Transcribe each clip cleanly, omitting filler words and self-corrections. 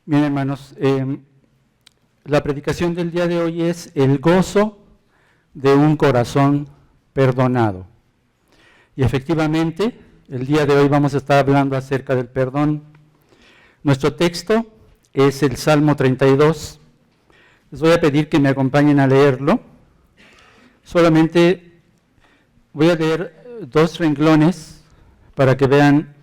Bien, hermanos, la predicación del día de hoy es el gozo de un corazón perdonado. Y efectivamente, el día de hoy vamos a estar hablando acerca del perdón. Nuestro texto es el Salmo 32. Les voy a pedir que me acompañen a leerlo. Solamente voy a leer 2 renglones para que vean,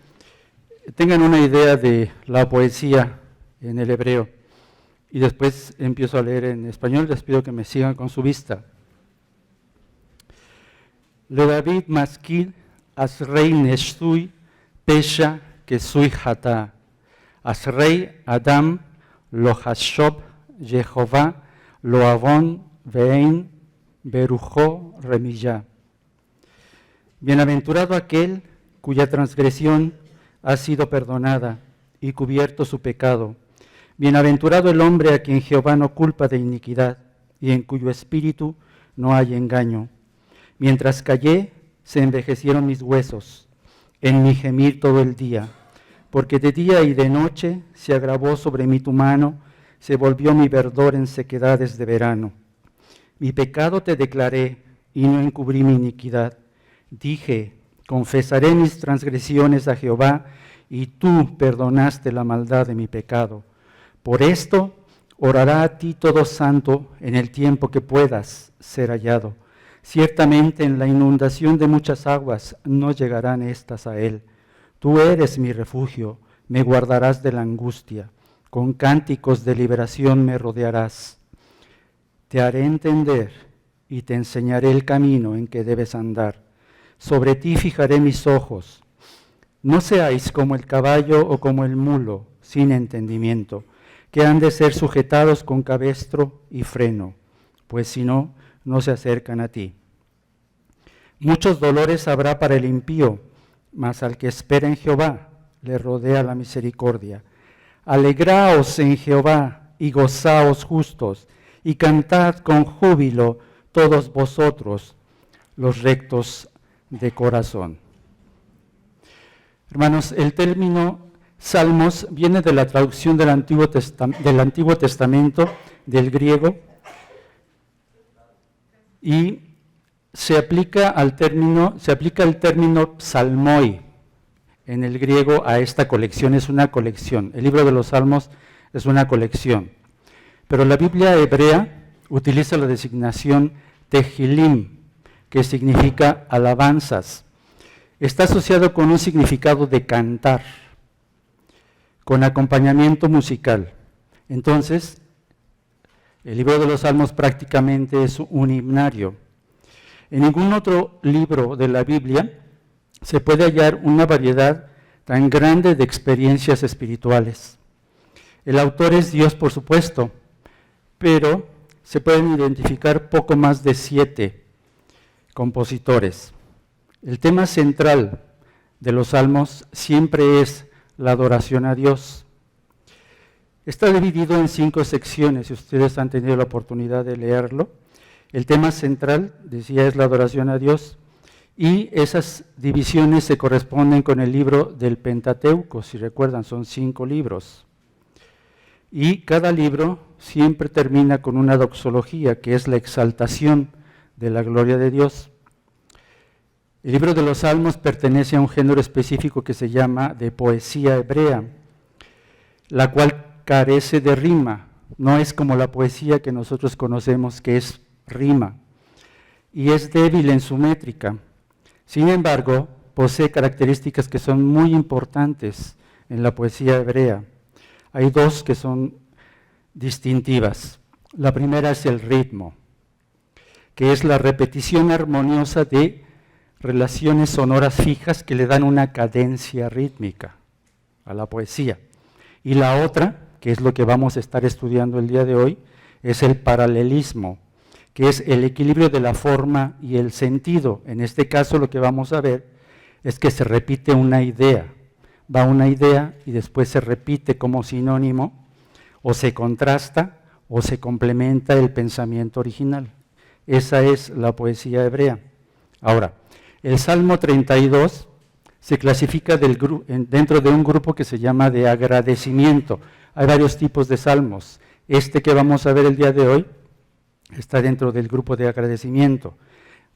tengan una idea de la poesía en el hebreo, y después empiezo a leer en español. Les pido que me sigan con su vista. Le David maskil asrei neshtui pesha kesui hata asrei adam lo hashob Jehová lo avon vein berujo remilla. Bienaventurado aquel cuya transgresión ha sido perdonada y cubierto su pecado. Bienaventurado el hombre a quien Jehová no culpa de iniquidad y en cuyo espíritu no hay engaño. Mientras callé, se envejecieron mis huesos, en mi gemir todo el día, porque de día y de noche se agravó sobre mí tu mano, se volvió mi verdor en sequedades de verano. Mi pecado te declaré y no encubrí mi iniquidad. Dije, confesaré mis transgresiones a Jehová, y tú perdonaste la maldad de mi pecado. Por esto orará a ti todo santo en el tiempo que puedas ser hallado. Ciertamente en la inundación de muchas aguas no llegarán estas a él. Tú eres mi refugio, me guardarás de la angustia. Con cánticos de liberación me rodearás. Te haré entender y te enseñaré el camino en que debes andar. Sobre ti fijaré mis ojos. No seáis como el caballo o como el mulo, sin entendimiento, que han de ser sujetados con cabestro y freno, pues si no, no se acercan a ti. Muchos dolores habrá para el impío, mas al que espera en Jehová le rodea la misericordia. Alegraos en Jehová y gozaos justos, y cantad con júbilo todos vosotros, los rectos de corazón. Hermanos, el término Salmos viene de la traducción del Antiguo Testamento, del griego, y se aplica el término psalmoi en el griego a esta colección. Es una colección. El libro de los Salmos es una colección. Pero la Biblia hebrea utiliza la designación tehilim, que significa alabanzas. Está asociado con un significado de cantar, con acompañamiento musical. Entonces, el libro de los Salmos prácticamente es un himnario. En ningún otro libro de la Biblia se puede hallar una variedad tan grande de experiencias espirituales. El autor es Dios, por supuesto, pero se pueden identificar poco más de 7 compositores. El tema central de los Salmos siempre es la adoración a Dios. Está dividido en 5 secciones, si ustedes han tenido la oportunidad de leerlo. El tema central, decía, es la adoración a Dios, y esas divisiones se corresponden con el libro del Pentateuco, si recuerdan, son 5 libros. Y cada libro siempre termina con una doxología, que es la exaltación de la gloria de Dios. El libro de los Salmos pertenece a un género específico que se llama de poesía hebrea, la cual carece de rima. No es como la poesía que nosotros conocemos, que es rima, y es débil en su métrica. Sin embargo, posee características que son muy importantes en la poesía hebrea. Hay 2 que son distintivas. La primera es el ritmo, que es la repetición armoniosa de relaciones sonoras fijas que le dan una cadencia rítmica a la poesía. Y la otra, que es lo que vamos a estar estudiando el día de hoy, es el paralelismo, que es el equilibrio de la forma y el sentido. En este caso lo que vamos a ver es que se repite una idea, va una idea y después se repite como sinónimo, o se contrasta o se complementa el pensamiento original. Esa es la poesía hebrea. Ahora, el Salmo 32 se clasifica dentro de un grupo que se llama de agradecimiento. hay varios tipos de salmos. Este que vamos a ver el día de hoy está dentro del grupo de agradecimiento.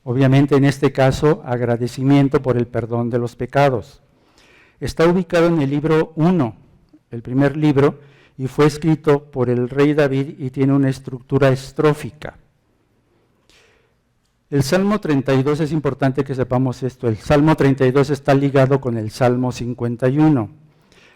Obviamente en este caso, agradecimiento por el perdón de los pecados. Está ubicado en el libro 1, el primer libro, y fue escrito por el rey David y tiene una estructura estrófica. El Salmo 32, es importante que sepamos esto, el Salmo 32 está ligado con el Salmo 51.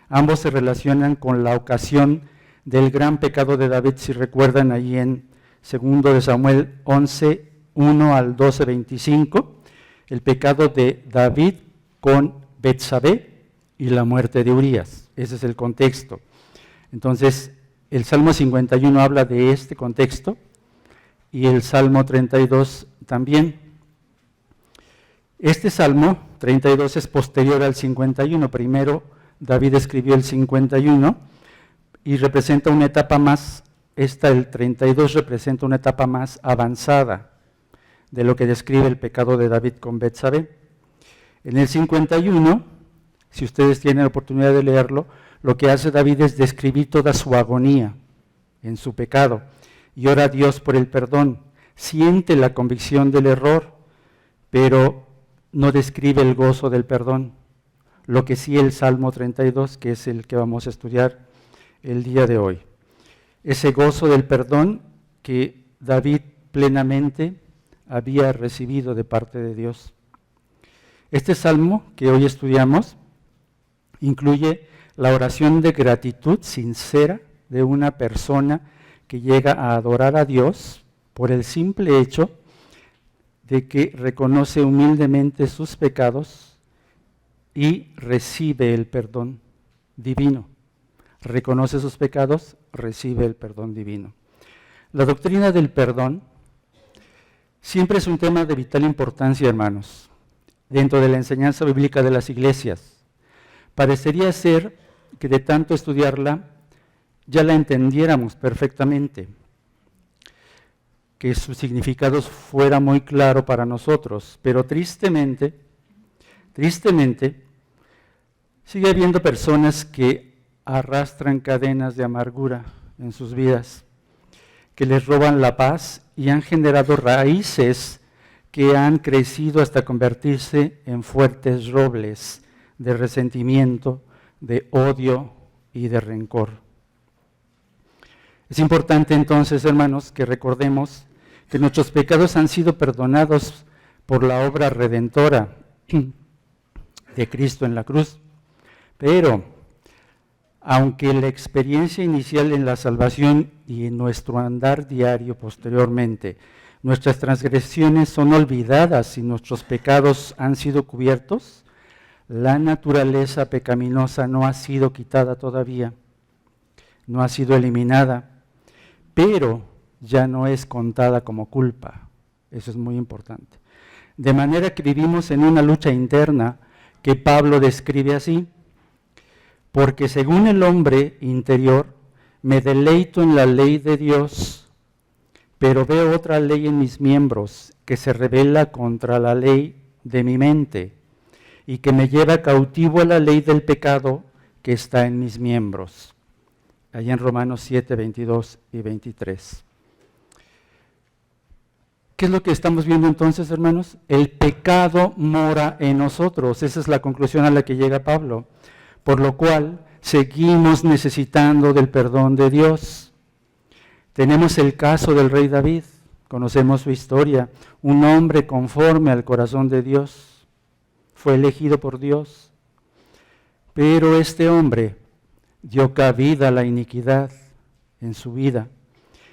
Ambos se relacionan con la ocasión del gran pecado de David, si recuerdan ahí en 2 de Samuel 11, 1 al 12, 25, el pecado de David con Betsabé y la muerte de Urías. Ese es el contexto. Entonces, el Salmo 51 habla de este contexto y el Salmo 32 también. Este Salmo 32 es posterior al 51. Primero David escribió el 51 y representa una etapa más, el 32 representa una etapa más avanzada de lo que describe el pecado de David con Betsabé. En el 51, si ustedes tienen la oportunidad de leerlo, lo que hace David es describir toda su agonía en su pecado y ora a Dios por el perdón. Siente la convicción del error, pero no describe el gozo del perdón. Lo que sí el Salmo 32, que es el que vamos a estudiar el día de hoy. Ese gozo del perdón que David plenamente había recibido de parte de Dios. Este salmo que hoy estudiamos incluye la oración de gratitud sincera de una persona que llega a adorar a Dios por el simple hecho de que reconoce humildemente sus pecados y recibe el perdón divino. Reconoce sus pecados, recibe el perdón divino. La doctrina del perdón siempre es un tema de vital importancia, hermanos, dentro de la enseñanza bíblica de las iglesias. Parecería ser que de tanto estudiarla ya la entendiéramos perfectamente, que su significado fuera muy claro para nosotros, pero tristemente, sigue habiendo personas que arrastran cadenas de amargura en sus vidas, que les roban la paz y han generado raíces que han crecido hasta convertirse en fuertes robles de resentimiento, de odio y de rencor. Es importante entonces, hermanos, que recordemos que nuestros pecados han sido perdonados por la obra redentora de Cristo en la cruz, pero aunque la experiencia inicial en la salvación y en nuestro andar diario posteriormente, nuestras transgresiones son olvidadas y nuestros pecados han sido cubiertos, la naturaleza pecaminosa no ha sido quitada todavía, no ha sido eliminada, pero ya no es contada como culpa. Eso es muy importante. De manera que vivimos en una lucha interna que Pablo describe así: porque según el hombre interior, me deleito en la ley de Dios, pero veo otra ley en mis miembros que se rebela contra la ley de mi mente y que me lleva cautivo a la ley del pecado que está en mis miembros. Allá en Romanos 7, 22 y 23. ¿Qué es lo que estamos viendo entonces, hermanos? El pecado mora en nosotros. Esa es la conclusión a la que llega Pablo. Por lo cual, seguimos necesitando del perdón de Dios. Tenemos el caso del rey David, conocemos su historia, un hombre conforme al corazón de Dios, fue elegido por Dios, pero este hombre dio cabida a la iniquidad en su vida,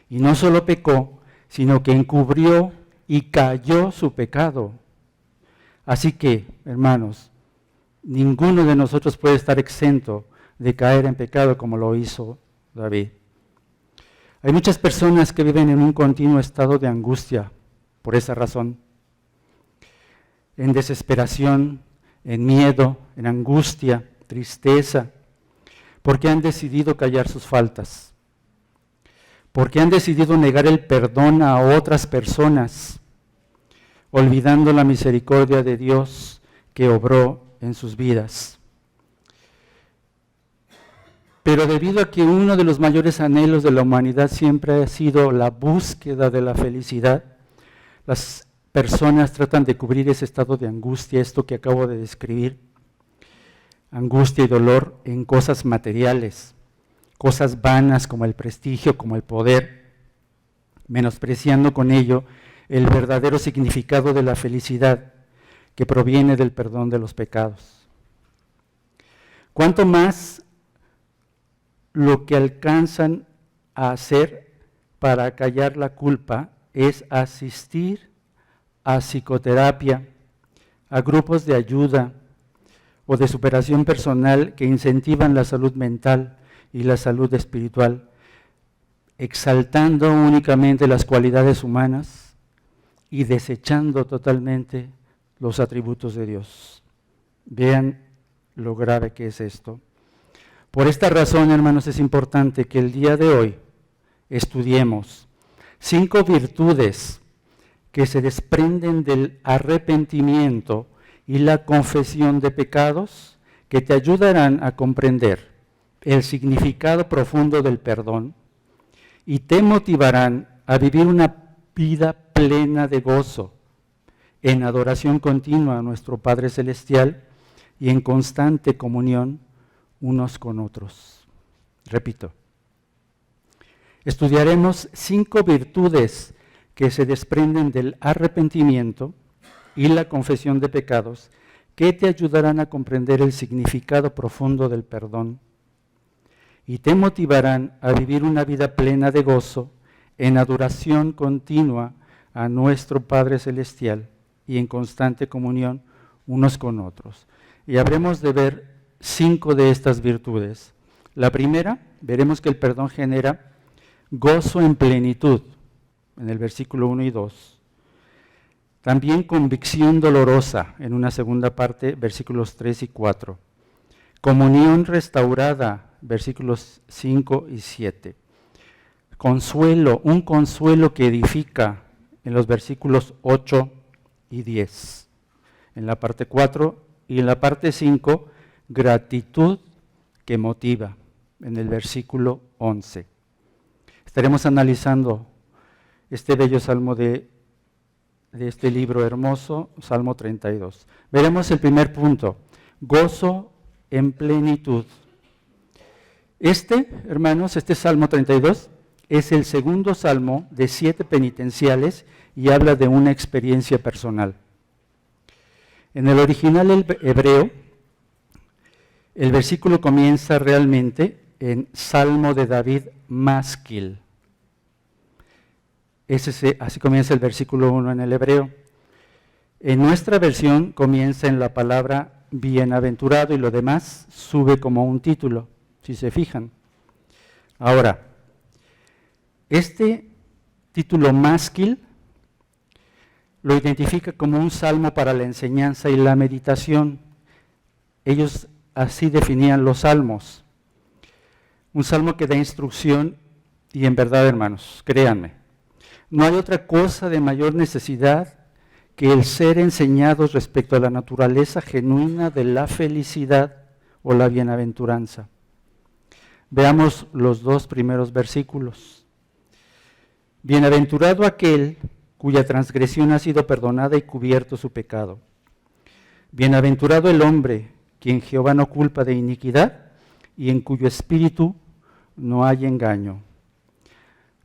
y no solo pecó, sino que encubrió y cayó su pecado. Así que, hermanos, ninguno de nosotros puede estar exento de caer en pecado como lo hizo David. Hay muchas personas que viven en un continuo estado de angustia por esa razón, en desesperación, en miedo, en angustia, tristeza, porque han decidido callar sus faltas, porque han decidido negar el perdón a otras personas, olvidando la misericordia de Dios que obró en sus vidas. Pero debido a que uno de los mayores anhelos de la humanidad siempre ha sido la búsqueda de la felicidad, las personas tratan de cubrir ese estado de angustia, esto que acabo de describir, angustia y dolor en cosas materiales, cosas vanas como el prestigio, como el poder, menospreciando con ello el verdadero significado de la felicidad que proviene del perdón de los pecados. Cuanto más lo que alcanzan a hacer para acallar la culpa es asistir a psicoterapia, a grupos de ayuda o de superación personal que incentivan la salud mental y la salud espiritual, exaltando únicamente las cualidades humanas y desechando totalmente los atributos de Dios. Vean lo grave que es esto. Por esta razón, hermanos, es importante que el día de hoy estudiemos 5 virtudes que se desprenden del arrepentimiento y la confesión de pecados que te ayudarán a comprender el significado profundo del perdón y te motivarán a vivir una vida plena de gozo, en adoración continua a nuestro Padre Celestial y en constante comunión unos con otros. Repito, estudiaremos 5 virtudes que se desprenden del arrepentimiento y la confesión de pecados que te ayudarán a comprender el significado profundo del perdón y te motivarán a vivir una vida plena de gozo en adoración continua a nuestro Padre Celestial y en constante comunión unos con otros. Y habremos de ver 5 de estas virtudes. La primera, veremos que el perdón genera gozo en plenitud, en el versículo 1 y 2. También convicción dolorosa, en una segunda parte, versículos 3 y 4. Comunión restaurada, versículos 5 y 7. Consuelo, un consuelo que edifica, en los versículos 8 y 10. En la parte 4 y en la parte 5, gratitud que motiva, en el versículo 11. Estaremos analizando este bello salmo de este libro hermoso, Salmo 32. Veremos el primer punto, gozo en plenitud. Hermanos, este Salmo 32 es el segundo salmo de 7 penitenciales y habla de una experiencia personal. En el original hebreo, el versículo comienza realmente en Salmo de David Másquil. Así comienza el versículo 1 en el hebreo. En nuestra versión comienza en la palabra bienaventurado y lo demás sube como un título, si se fijan. Ahora, este título Másquil lo identifica como un salmo para la enseñanza y la meditación. Ellos así definían los salmos. Un salmo que da instrucción y en verdad, hermanos, créanme, no hay otra cosa de mayor necesidad que el ser enseñados respecto a la naturaleza genuina de la felicidad o la bienaventuranza. Veamos los 2 primeros versículos. Bienaventurado aquel cuya transgresión ha sido perdonada y cubierto su pecado. Bienaventurado el hombre quien Jehová no culpa de iniquidad y en cuyo espíritu no hay engaño.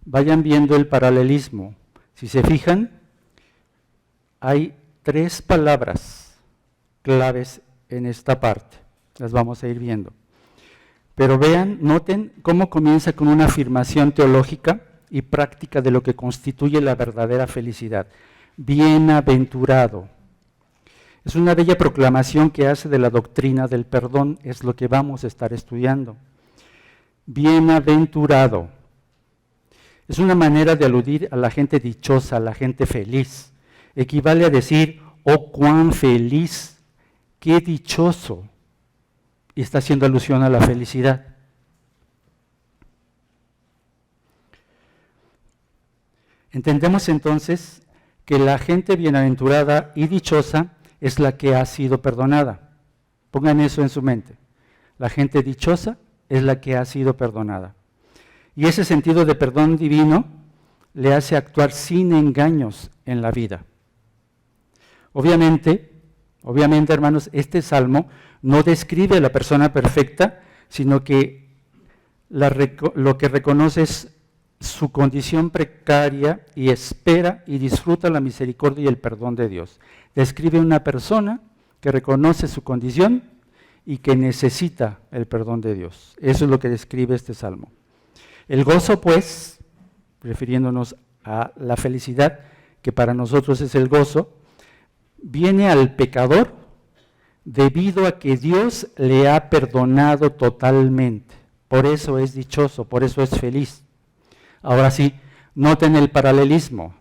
Vayan viendo el paralelismo. Si se fijan, hay 3 palabras claves en esta parte. Las vamos a ir viendo. Pero vean, noten cómo comienza con una afirmación teológica y práctica de lo que constituye la verdadera felicidad. Bienaventurado. Es una bella proclamación que hace de la doctrina del perdón, es lo que vamos a estar estudiando. Bienaventurado. Es una manera de aludir a la gente dichosa, a la gente feliz. Equivale a decir, oh, cuán feliz, qué dichoso. Y está haciendo alusión a la felicidad. Entendemos entonces que la gente bienaventurada y dichosa es la que ha sido perdonada. Pongan eso en su mente. La gente dichosa es la que ha sido perdonada. Y ese sentido de perdón divino le hace actuar sin engaños en la vida. Obviamente, hermanos, este salmo no describe a la persona perfecta, sino que lo que reconoce es su condición precaria y espera y disfruta la misericordia y el perdón de Dios. Describe una persona que reconoce su condición y que necesita el perdón de Dios. Eso es lo que describe este salmo. El gozo, pues, refiriéndonos a la felicidad, que para nosotros es el gozo, viene al pecador debido a que Dios le ha perdonado totalmente. Por eso es dichoso, por eso es feliz. Ahora sí, noten el paralelismo.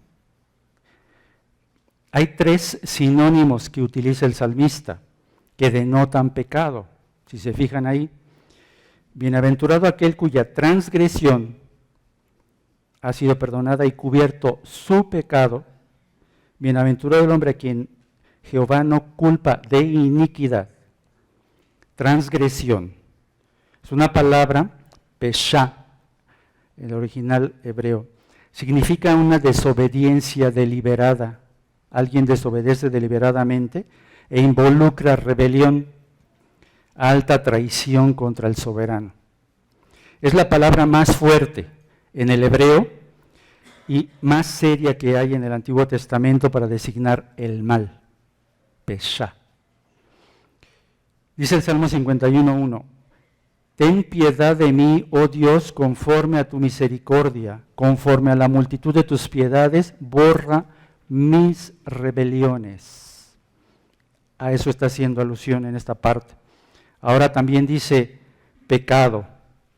Hay 3 sinónimos que utiliza el salmista que denotan pecado. Si se fijan ahí, bienaventurado aquel cuya transgresión ha sido perdonada y cubierto su pecado. Bienaventurado el hombre a quien Jehová no culpa de iniquidad. Transgresión. Es una palabra, pesha, el original hebreo. Significa una desobediencia deliberada. Alguien desobedece deliberadamente e involucra rebelión, alta traición contra el soberano. Es la palabra más fuerte en el hebreo y más seria que hay en el Antiguo Testamento para designar el mal, pesha. Dice el Salmo 51:1, ten piedad de mí, oh Dios, conforme a tu misericordia, conforme a la multitud de tus piedades, borra mis rebeliones. A eso está haciendo alusión en esta parte. Ahora también dice pecado,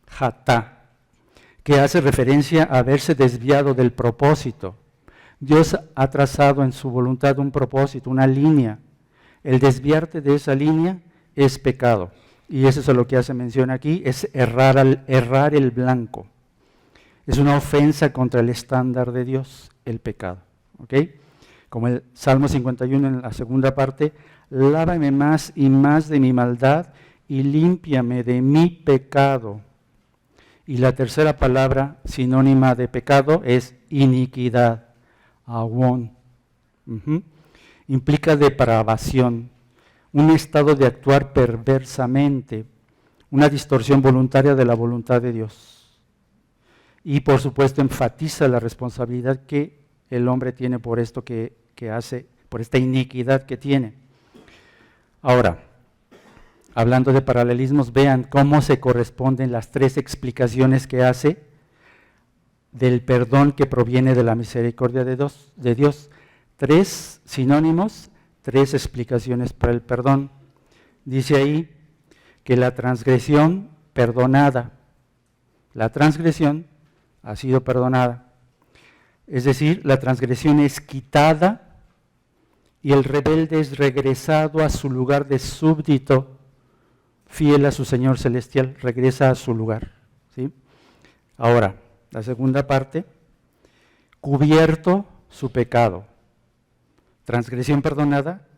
jatá, que hace referencia a haberse desviado del propósito. Dios ha trazado en su voluntad un propósito, una línea. El desviarte de esa línea es pecado. Y eso es lo que hace mención aquí, es errar el blanco. Es una ofensa contra el estándar de Dios, el pecado. ¿Ok? Como el Salmo 51 en la segunda parte, lávame más y más de mi maldad y límpiame de mi pecado. Y la tercera palabra sinónima de pecado es iniquidad, awon. Implica depravación, un estado de actuar perversamente, una distorsión voluntaria de la voluntad de Dios. Y por supuesto enfatiza la responsabilidad que el hombre tiene por esto que hace, por esta iniquidad que tiene. Ahora, hablando de paralelismos, vean cómo se corresponden las 3 explicaciones que hace del perdón que proviene de la misericordia de Dios. 3 sinónimos, 3 explicaciones para el perdón. Dice ahí que la transgresión perdonada, la transgresión ha sido perdonada. Es decir, la transgresión es quitada y el rebelde es regresado a su lugar de súbdito, fiel a su Señor celestial, regresa a su lugar. ¿Sí? Ahora, la segunda parte, cubierto su pecado. Transgresión perdonada,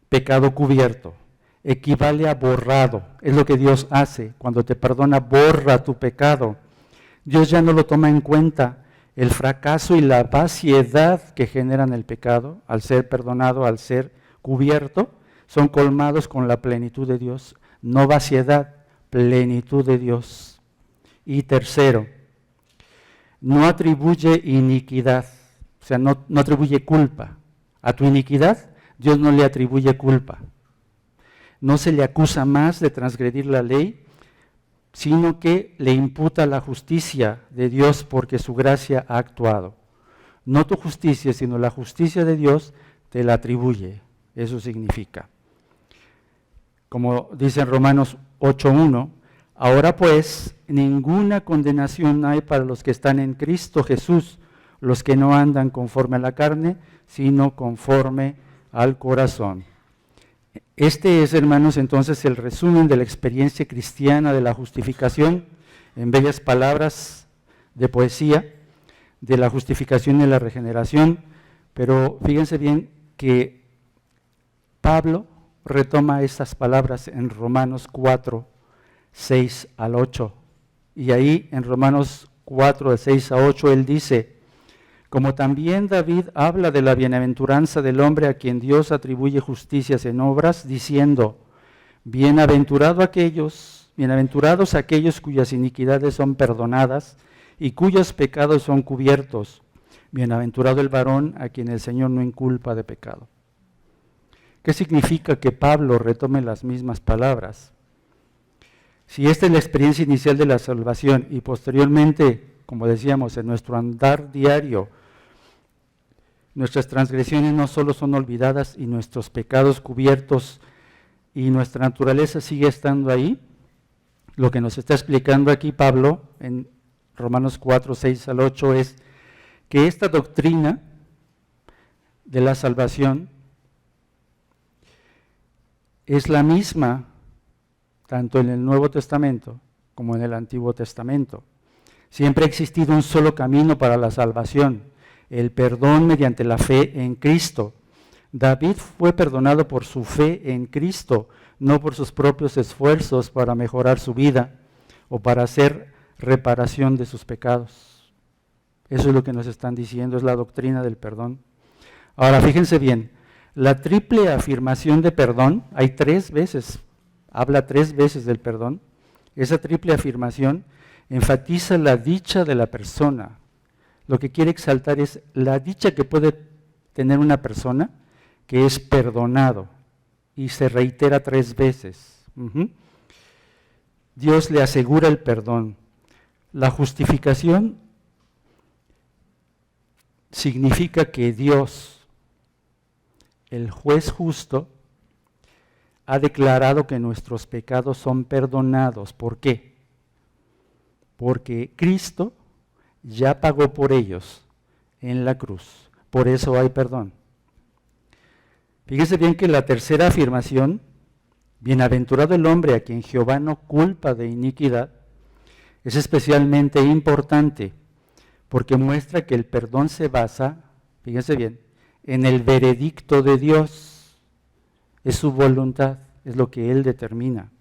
pecado cubierto. Equivale a borrado. Es lo que Dios hace. Cuando te perdona, borra tu pecado. Dios ya no lo toma en cuenta. El fracaso y la vaciedad que generan el pecado, al ser perdonado, al ser cubierto, son colmados con la plenitud de Dios. No vaciedad, plenitud de Dios. Y tercero, no atribuye iniquidad, o sea, no atribuye culpa. A tu iniquidad, Dios no le atribuye culpa. No se le acusa más de transgredir la ley, sino que le imputa la justicia de Dios porque su gracia ha actuado. No tu justicia, sino la justicia de Dios te la atribuye. Eso significa. Como dice en Romanos 8:1, ahora pues ninguna condenación hay para los que están en Cristo Jesús, los que no andan conforme a la carne, sino conforme al corazón. Este es, hermanos, entonces el resumen de la experiencia cristiana de la justificación, en bellas palabras de poesía, de la justificación y la regeneración, pero fíjense bien que Pablo retoma estas palabras en Romanos 4, 6 al 8, Y ahí en Romanos 4, de 6 a 8, él dice, como también David habla de la bienaventuranza del hombre a quien Dios atribuye justicias en obras, diciendo, bienaventurados aquellos cuyas iniquidades son perdonadas y cuyos pecados son cubiertos. Bienaventurado el varón a quien el Señor no inculpa de pecado. ¿Qué significa que Pablo retome las mismas palabras? Si esta es la experiencia inicial de la salvación y posteriormente, como decíamos, en nuestro andar diario, nuestras transgresiones no solo son olvidadas y nuestros pecados cubiertos y nuestra naturaleza sigue estando ahí, lo que nos está explicando aquí Pablo en Romanos 4, 6 al 8 es que esta doctrina de la salvación es la misma tanto en el Nuevo Testamento como en el Antiguo Testamento. Siempre ha existido un solo camino para la salvación, el perdón mediante la fe en Cristo. David fue perdonado por su fe en Cristo, no por sus propios esfuerzos para mejorar su vida o para hacer reparación de sus pecados. Eso es lo que nos están diciendo, es la doctrina del perdón. Ahora, fíjense bien, la triple afirmación de perdón, hay 3 veces, habla 3 veces del perdón. Esa triple afirmación enfatiza la dicha de la persona. Lo que quiere exaltar es la dicha que puede tener una persona que es perdonado, y se reitera 3 veces. Dios le asegura el perdón. La justificación significa que Dios, el juez justo, ha declarado que nuestros pecados son perdonados. ¿Por qué? Porque Cristo ya pagó por ellos en la cruz. Por eso hay perdón. Fíjese bien que la tercera afirmación, bienaventurado el hombre a quien Jehová no culpa de iniquidad, es especialmente importante porque muestra que el perdón se basa, fíjense bien, en el veredicto de Dios. Es su voluntad, es lo que Él determina,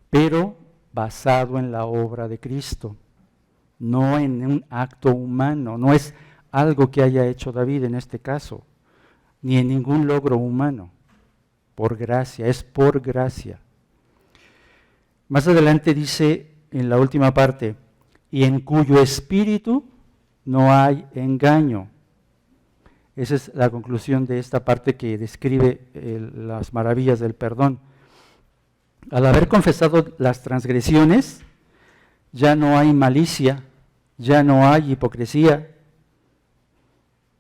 pero basado en la obra de Cristo, no en un acto humano, no es algo que haya hecho David en este caso, ni en ningún logro humano, por gracia, es por gracia. Más adelante dice en la última parte, y en cuyo espíritu no hay engaño. Esa es la conclusión de esta parte que describe las maravillas del perdón. Al haber confesado las transgresiones, ya no hay malicia, ya no hay hipocresía.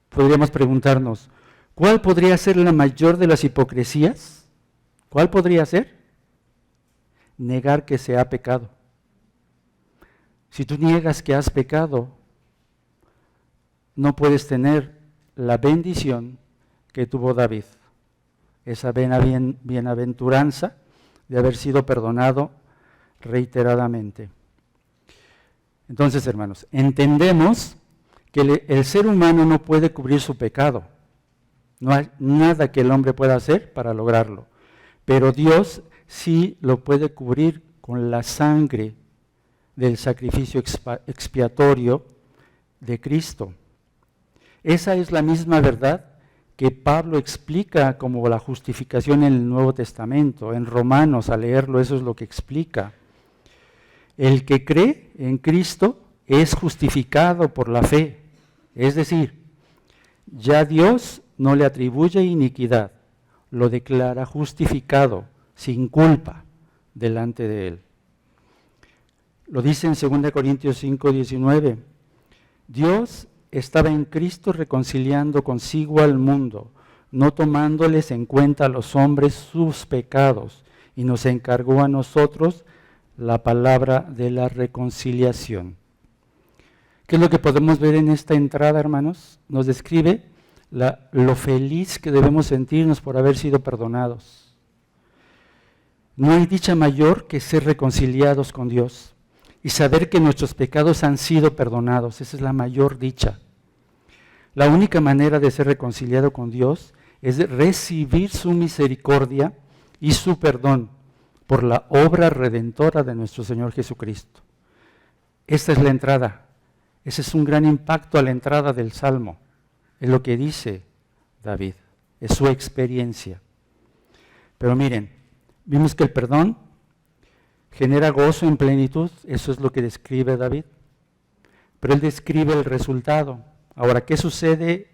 Podríamos preguntarnos, ¿cuál podría ser la mayor de las hipocresías? ¿Cuál podría ser? Negar que se ha pecado. Si tú niegas que has pecado, no puedes tener la bendición que tuvo David, esa bienaventuranza de haber sido perdonado reiteradamente. Entonces, hermanos, entendemos que el ser humano no puede cubrir su pecado. No hay nada que el hombre pueda hacer para lograrlo. Pero Dios sí lo puede cubrir con la sangre del sacrificio expiatorio de Cristo. Esa es la misma verdad que Pablo explica como la justificación en el Nuevo Testamento. En Romanos, al leerlo, eso es lo que explica. El que cree en Cristo es justificado por la fe. Es decir, ya Dios no le atribuye iniquidad, lo declara justificado, sin culpa, delante de Él. Lo dice en 2 Corintios 5, 19. Dios estaba en Cristo reconciliando consigo al mundo, no tomándoles en cuenta a los hombres sus pecados, y nos encargó a nosotros la palabra de la reconciliación. ¿Qué es lo que podemos ver en esta entrada, hermanos? Nos describe lo feliz que debemos sentirnos por haber sido perdonados. No hay dicha mayor que ser reconciliados con Dios y saber que nuestros pecados han sido perdonados. Esa es la mayor dicha. La única manera de ser reconciliado con Dios es recibir su misericordia y su perdón por la obra redentora de nuestro Señor Jesucristo. esta es la entrada. Ese es un gran impacto a la entrada del Salmo. Es lo que dice David, es su experiencia. Pero miren, vimos que el perdón genera gozo en plenitud, eso es lo que describe David. Pero él describe el resultado. Ahora, ¿qué sucede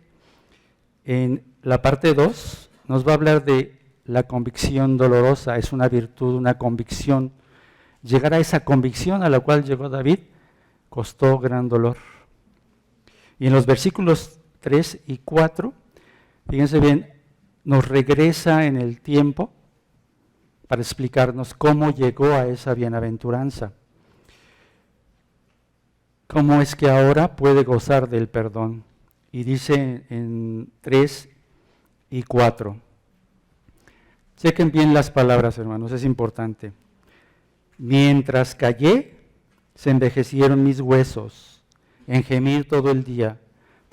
en la parte 2? Nos va a hablar de la convicción dolorosa, es una virtud, una convicción. Llegar a esa convicción a la cual llegó David costó gran dolor. Y en los versículos 3 y 4, fíjense bien, nos regresa en el tiempo para explicarnos cómo llegó a esa bienaventuranza. ¿Cómo es que ahora puede gozar del perdón? Y dice en 3 y 4. Chequen bien las palabras, hermanos, es importante. Mientras callé, se envejecieron mis huesos, en gemir todo el día,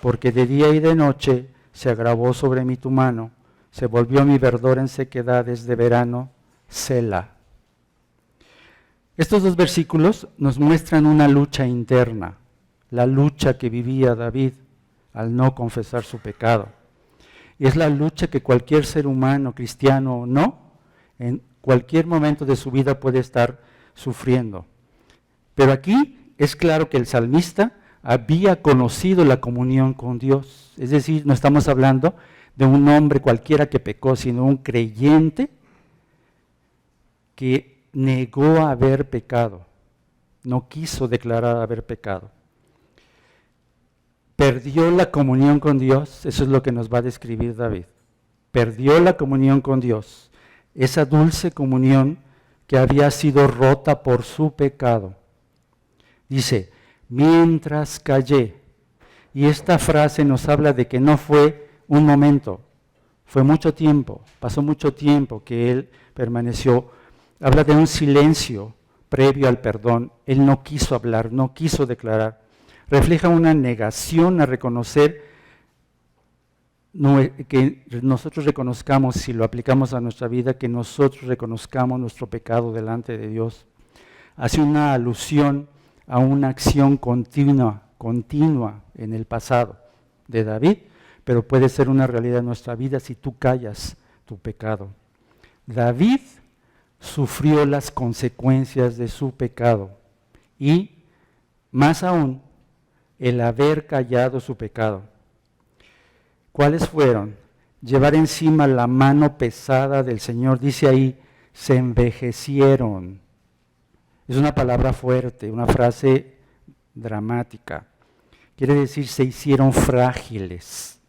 porque de día y de noche se agravó sobre mí tu mano, se volvió mi verdor en sequedades de verano, Selah. Estos dos versículos nos muestran una lucha interna, la lucha que vivía David al no confesar su pecado. Y es la lucha que cualquier ser humano, cristiano o no, en cualquier momento de su vida puede estar sufriendo. Pero aquí es claro que el salmista había conocido la comunión con Dios. Es decir, no estamos hablando de un hombre cualquiera que pecó, sino un creyente que negó haber pecado, no quiso declarar haber pecado. Perdió la comunión con Dios, eso es lo que nos va a describir David. Perdió la comunión con Dios, esa dulce comunión que había sido rota por su pecado. Dice, mientras callé. Y esta frase nos habla de que no fue un momento, fue mucho tiempo, pasó mucho tiempo que él permaneció. Habla de un silencio previo al perdón. Él no quiso hablar, no quiso declarar. Refleja una negación a reconocer, que nosotros reconozcamos, si lo aplicamos a nuestra vida, que nosotros reconozcamos nuestro pecado delante de Dios. Hace una alusión a una acción continua en el pasado de David, pero puede ser una realidad en nuestra vida si tú callas tu pecado. David sufrió las consecuencias de su pecado y, más aún, el haber callado su pecado. ¿Cuáles fueron? Llevar encima la mano pesada del Señor, dice ahí, se envejecieron. Es una palabra fuerte, una frase dramática. Quiere decir, se hicieron frágiles.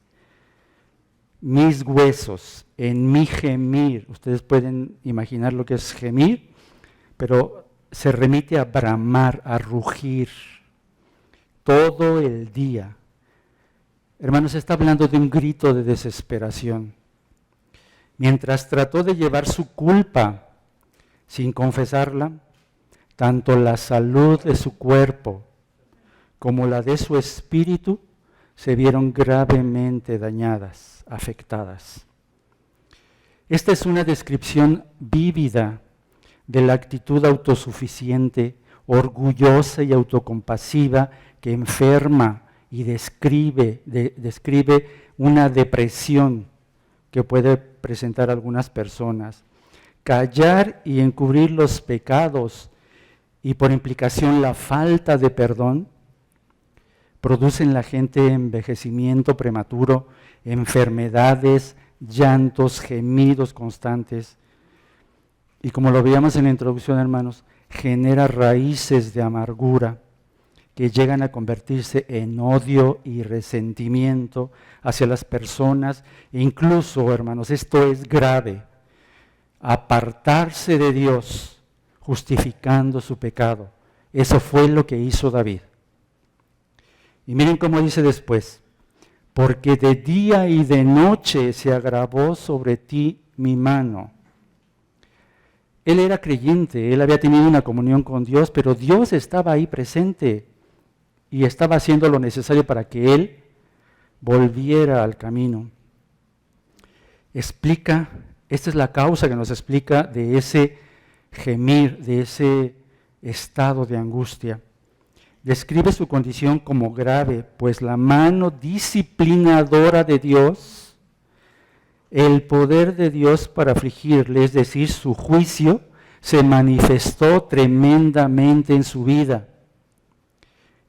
Mis huesos, en mi gemir, ustedes pueden imaginar lo que es gemir, pero se remite a bramar, a rugir, todo el día. Hermanos, está hablando de un grito de desesperación. Mientras trató de llevar su culpa sin confesarla, tanto la salud de su cuerpo como la de su espíritu se vieron gravemente dañadas, afectadas. Esta es una descripción vívida de la actitud autosuficiente, orgullosa y autocompasiva que enferma y describe una depresión que puede presentar algunas personas. Callar y encubrir los pecados y por implicación la falta de perdón producen en la gente envejecimiento prematuro, enfermedades, llantos, gemidos constantes. Y como lo veíamos en la introducción, hermanos, genera raíces de amargura que llegan a convertirse en odio y resentimiento hacia las personas. E incluso, hermanos, esto es grave, apartarse de Dios justificando su pecado. Eso fue lo que hizo David. Y miren cómo dice después, porque de día y de noche se agravó sobre ti mi mano. Él era creyente, él había tenido una comunión con Dios, pero Dios estaba ahí presente y estaba haciendo lo necesario para que él volviera al camino. Explica, esta es la causa que nos explica de ese gemir, de ese estado de angustia. describe su condición como grave, pues la mano disciplinadora de Dios, el poder de Dios para afligirle, es decir, su juicio, se manifestó tremendamente en su vida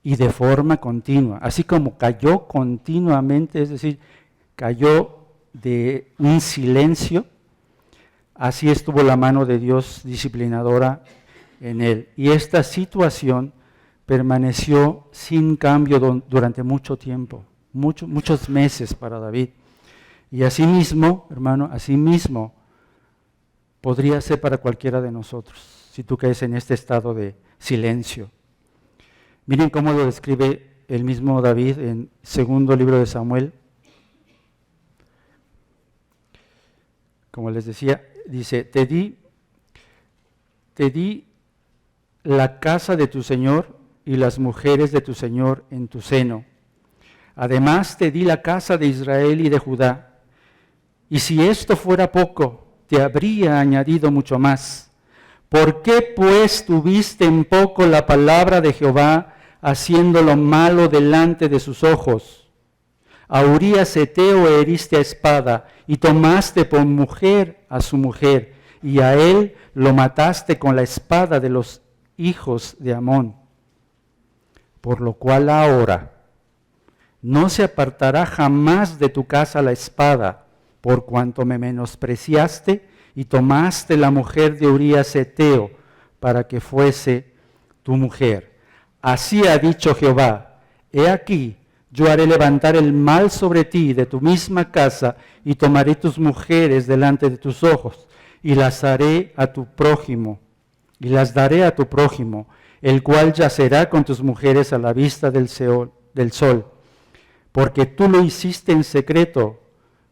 y de forma continua, así como cayó continuamente, es decir, cayó de un silencio, así estuvo la mano de Dios disciplinadora en él. Y esta situación permaneció sin cambio durante mucho tiempo, muchos meses para David. Y asimismo, hermano, asimismo podría ser para cualquiera de nosotros, si tú caes en este estado de silencio. Miren cómo lo describe el mismo David en segundo libro de Samuel. Como les decía, dice, te di la casa de tu Señor y las mujeres de tu Señor en tu seno. Además te di la casa de Israel y de Judá. Y si esto fuera poco, te habría añadido mucho más. ¿Por qué pues tuviste en poco la palabra de Jehová, haciendo lo malo delante de sus ojos? A Urías Heteo heriste a espada, y tomaste por mujer a su mujer, y a él lo mataste con la espada de los hijos de Amón. Por lo cual ahora no se apartará jamás de tu casa la espada, por cuanto me menospreciaste y tomaste la mujer de Urías Heteo para que fuese tu mujer. Así ha dicho Jehová, he aquí, yo haré levantar el mal sobre ti de tu misma casa y tomaré tus mujeres delante de tus ojos y las daré a tu prójimo, el cual yacerá con tus mujeres a la vista del sol, porque tú lo hiciste en secreto,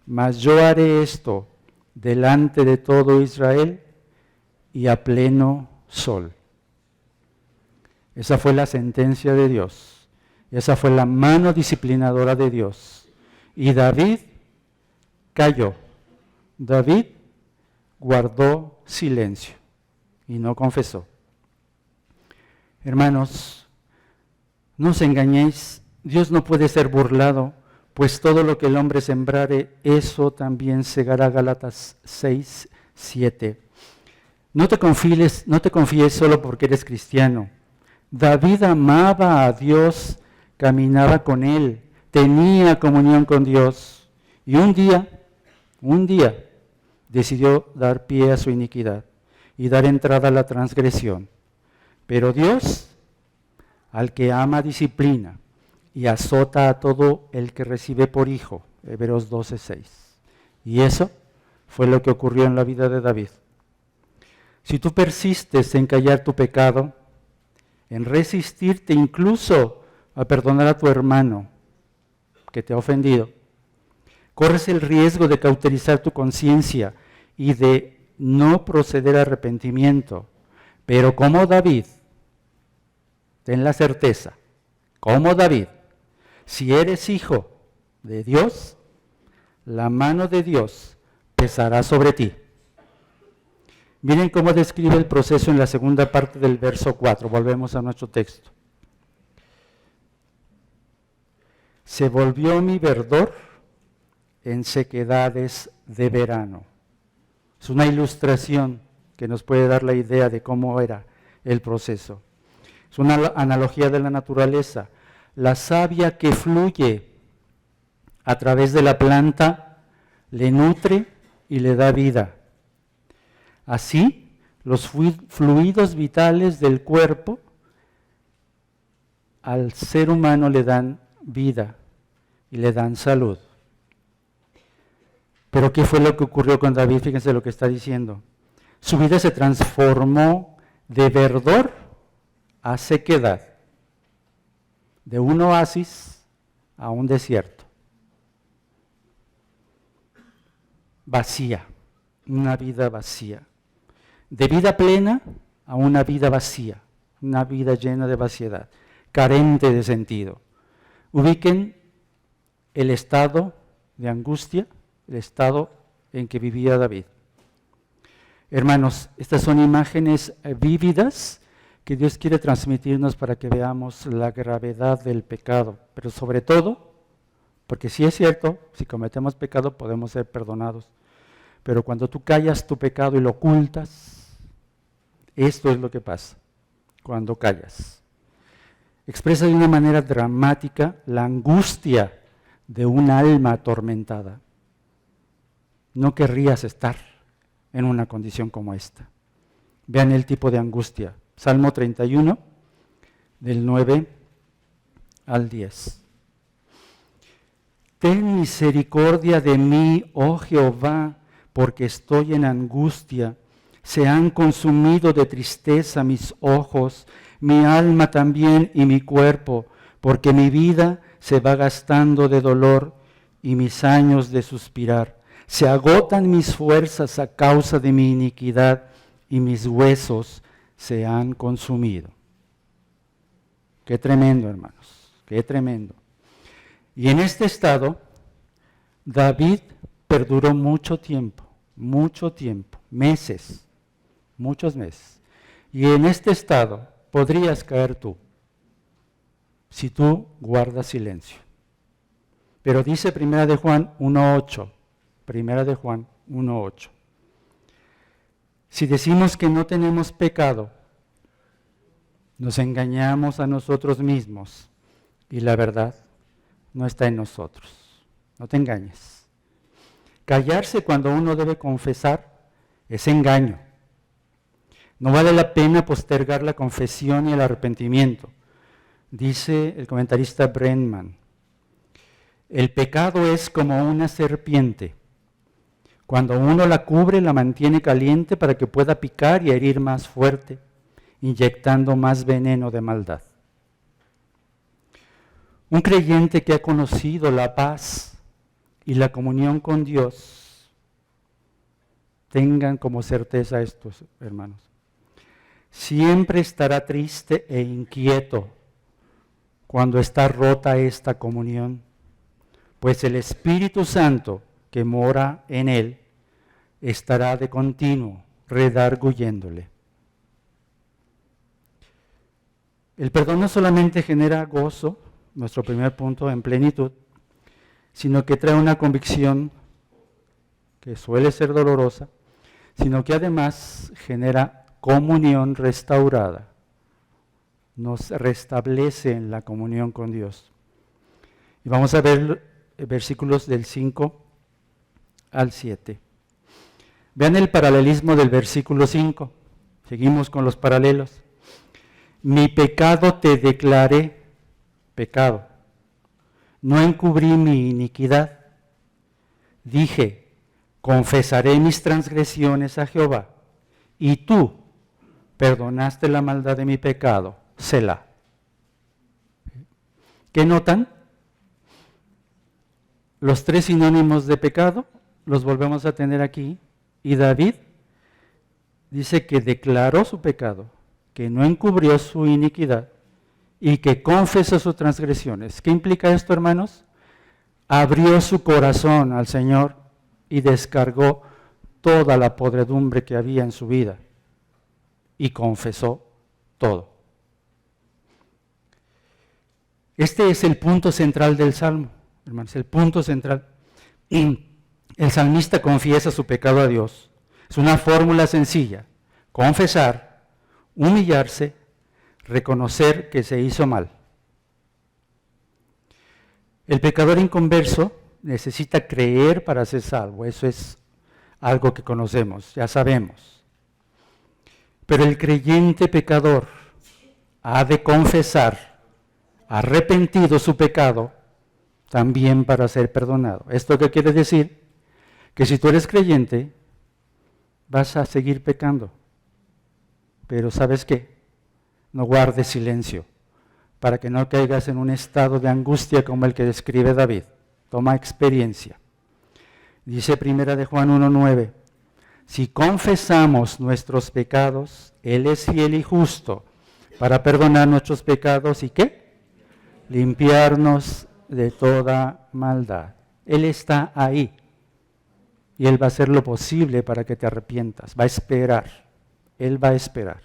mas yo haré esto delante de todo Israel y a pleno sol. Esa fue la sentencia de Dios, esa fue la mano disciplinadora de Dios. Y David calló, David guardó silencio y no confesó. Hermanos, no os engañéis, Dios no puede ser burlado, pues todo lo que el hombre sembrare, eso también segará. Gálatas 6, 7. No te confíes solo porque eres cristiano. David amaba a Dios, caminaba con Él, tenía comunión con Dios, y un día decidió dar pie a su iniquidad y dar entrada a la transgresión. Pero Dios, al que ama, disciplina y azota a todo el que recibe por hijo. Hebreos 12:6. Y eso fue lo que ocurrió en la vida de David. Si tú persistes en callar tu pecado, en resistirte incluso a perdonar a tu hermano que te ha ofendido, corres el riesgo de cauterizar tu conciencia y de no proceder a arrepentimiento. Pero como David, ten la certeza, como David, si eres hijo de Dios, la mano de Dios pesará sobre ti. Miren cómo describe el proceso en la segunda parte del verso 4. Volvemos a nuestro texto. Se volvió mi verdor en sequedades de verano. Es una ilustración que nos puede dar la idea de cómo era el proceso. Es una analogía de la naturaleza. La savia que fluye a través de la planta le nutre y le da vida. Así, los fluidos vitales del cuerpo al ser humano le dan vida y le dan salud. Pero ¿qué fue lo que ocurrió con David? Fíjense lo que está diciendo. Su vida se transformó de verdor a sequedad, de un oasis a un desierto. Vacía, una vida vacía. De vida plena a una vida vacía, una vida llena de vaciedad, carente de sentido. Ubiquen el estado de angustia, el estado en que vivía David. Hermanos, estas son imágenes vívidas que Dios quiere transmitirnos para que veamos la gravedad del pecado, pero sobre todo, porque sí es cierto, si cometemos pecado podemos ser perdonados, pero cuando tú callas tu pecado y lo ocultas, esto es lo que pasa cuando callas. Expresa de una manera dramática la angustia de un alma atormentada. No querrías estar en una condición como esta. Vean el tipo de angustia. Salmo 31, del 9 al 10. Ten misericordia de mí, oh Jehová, porque estoy en angustia. Se han consumido de tristeza mis ojos, mi alma también y mi cuerpo, porque mi vida se va gastando de dolor y mis años de suspirar. Se agotan mis fuerzas a causa de mi iniquidad y mis huesos se han consumido. Qué tremendo, hermanos, qué tremendo. Y en este estado, David perduró mucho tiempo, meses, muchos meses. Y en este estado podrías caer tú, si tú guardas silencio. Pero dice 1 de Juan 1:8, 1 de Juan 1:8. Si decimos que no tenemos pecado, nos engañamos a nosotros mismos y la verdad no está en nosotros. No te engañes. Callarse cuando uno debe confesar es engaño. No vale la pena postergar la confesión y el arrepentimiento. Dice el comentarista Brenman, el pecado es como una serpiente. Cuando uno la cubre, la mantiene caliente para que pueda picar y herir más fuerte, inyectando más veneno de maldad. Un creyente que ha conocido la paz y la comunión con Dios, tengan como certeza estos, hermanos, siempre estará triste e inquieto cuando está rota esta comunión, pues el Espíritu Santo que mora en él estará de continuo redarguyéndole. El perdón no solamente genera gozo, nuestro primer punto, en plenitud, sino que trae una convicción que suele ser dolorosa, sino que además genera comunión restaurada. Nos restablece en la comunión con Dios. Y vamos a ver versículos del 5 al 7. Vean el paralelismo del versículo 5. Seguimos con los paralelos. Mi pecado te declaré, pecado. No encubrí mi iniquidad. Dije, confesaré mis transgresiones a Jehová, y tú perdonaste la maldad de mi pecado, Selah. ¿Qué notan? Los tres sinónimos de pecado los volvemos a tener aquí, y David dice que declaró su pecado, que no encubrió su iniquidad y que confesó sus transgresiones. ¿Qué implica esto, hermanos? Abrió su corazón al Señor y descargó toda la podredumbre que había en su vida y confesó todo. Este es el punto central del Salmo, hermanos, el punto central. El salmista confiesa su pecado a Dios. Es una fórmula sencilla: confesar, humillarse, reconocer que se hizo mal. El pecador inconverso necesita creer para ser salvo. Eso es algo que conocemos, ya sabemos. Pero el creyente pecador ha de confesar, arrepentido su pecado, también para ser perdonado. ¿Esto qué quiere decir? Que si tú eres creyente, vas a seguir pecando. Pero ¿sabes qué? No guardes silencio, para que no caigas en un estado de angustia como el que describe David. Toma experiencia. Dice 1 de Juan 1:9, si confesamos nuestros pecados, Él es fiel y justo para perdonar nuestros pecados y ¿qué? Limpiarnos de toda maldad. Él está ahí y Él va a hacer lo posible para que te arrepientas. Va a esperar. Él va a esperar.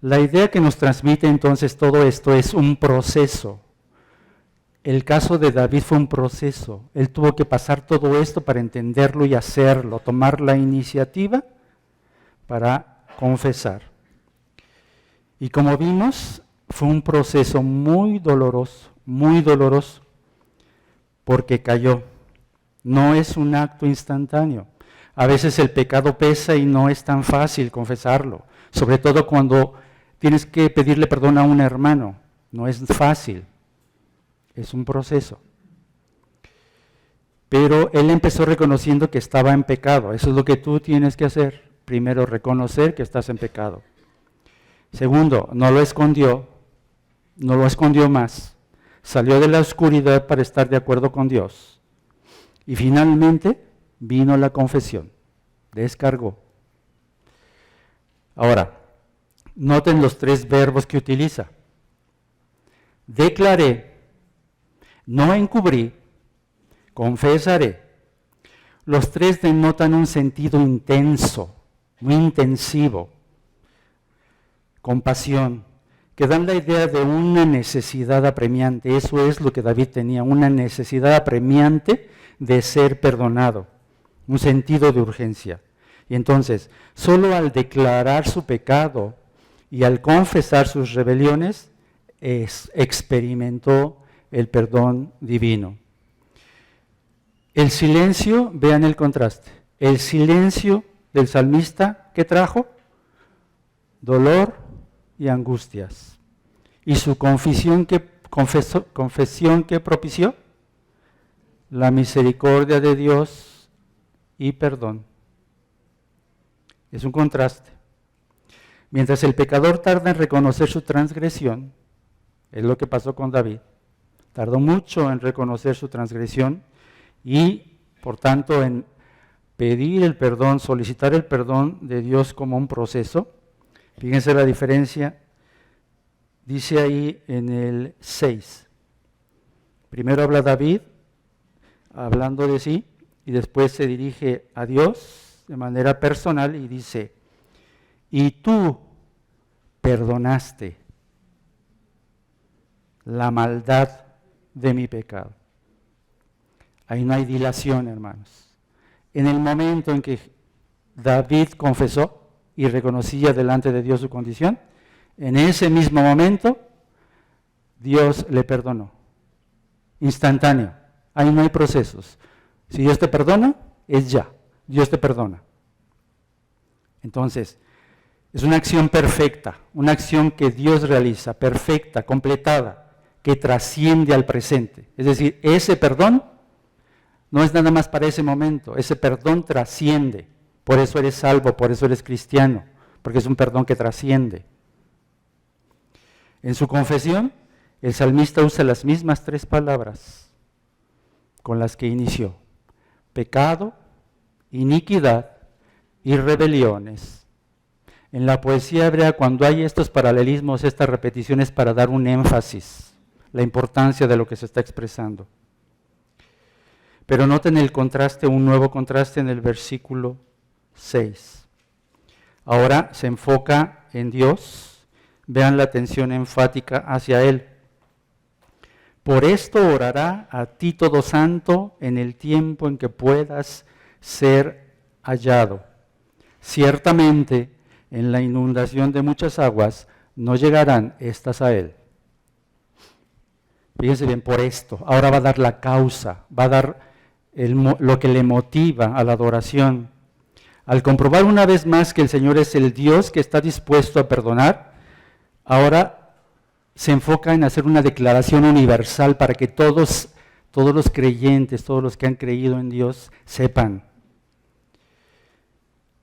La idea que nos transmite entonces todo esto es un proceso. El caso de David fue un proceso. Él tuvo que pasar todo esto para entenderlo y hacerlo, tomar la iniciativa para confesar. Y como vimos, fue un proceso muy doloroso, porque cayó. No es un acto instantáneo. A veces el pecado pesa y no es tan fácil confesarlo, sobre todo cuando tienes que pedirle perdón a un hermano. No es fácil, es un proceso. Pero él empezó reconociendo que estaba en pecado. Eso es lo que tú tienes que hacer. Primero, reconocer que estás en pecado. Segundo, no lo escondió más. Salió de la oscuridad para estar de acuerdo con Dios. Y finalmente vino la confesión, descargó. Ahora, noten los 3 verbos que utiliza. Declaré, no encubrí, confesaré. Los 3 denotan un sentido intenso, muy intensivo, compasión, que dan la idea de una necesidad apremiante. Eso es lo que David tenía, una necesidad apremiante de ser perdonado, un sentido de urgencia. Y entonces, solo al declarar su pecado y al confesar sus rebeliones, experimentó el perdón divino. El silencio, vean el contraste, el silencio del salmista, ¿qué trajo? Dolor y angustias. ¿Y su confesión que propició? La misericordia de Dios y perdón. Es un contraste. Mientras el pecador tarda en reconocer su transgresión, es lo que pasó con David, tardó mucho en reconocer su transgresión y, por tanto, en pedir el perdón, solicitar el perdón de Dios como un proceso. Fíjense la diferencia, dice ahí en el 6. Primero habla David, hablando de sí, y después se dirige a Dios de manera personal y dice, y tú perdonaste la maldad de mi pecado. Ahí no hay dilación, hermanos. En el momento en que David confesó y reconocía delante de Dios su condición, en ese mismo momento Dios le perdonó. Instantáneo. Ahí no hay procesos. Si Dios te perdona, es ya. Dios te perdona. Entonces, es una acción perfecta, una acción que Dios realiza, perfecta, completada, que trasciende al presente. Es decir, ese perdón no es nada más para ese momento, ese perdón trasciende. Por eso eres salvo, por eso eres cristiano, porque es un perdón que trasciende. En su confesión, el salmista usa las mismas 3 palabras con las que inició: pecado, iniquidad y rebeliones. En la poesía hebrea, cuando hay estos paralelismos, estas repeticiones, para dar un énfasis, la importancia de lo que se está expresando. Pero noten el contraste, un nuevo contraste en el versículo 6. Ahora se enfoca en Dios, vean la atención enfática hacia Él. Por esto orará a ti todo santo en el tiempo en que puedas ser hallado. Ciertamente, en la inundación de muchas aguas no llegarán estas a Él. Fíjense bien, por esto. Ahora va a dar la causa, va a dar lo que le motiva a la adoración. Al comprobar una vez más que el Señor es el Dios que está dispuesto a perdonar, ahora se enfoca en hacer una declaración universal para que todos los creyentes, todos los que han creído en Dios, sepan.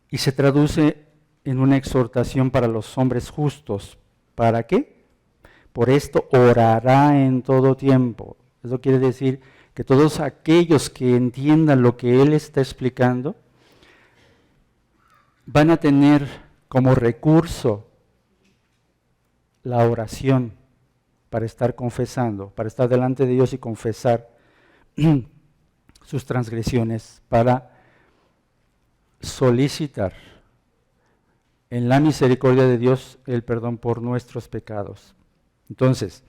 Y se traduce en una exhortación para los hombres justos. ¿Para qué? Por esto orará en todo tiempo. Eso quiere decir que todos aquellos que entiendan lo que Él está explicando van a tener como recurso la oración para estar confesando, para estar delante de Dios y confesar sus transgresiones, para solicitar en la misericordia de Dios el perdón por nuestros pecados. Entonces,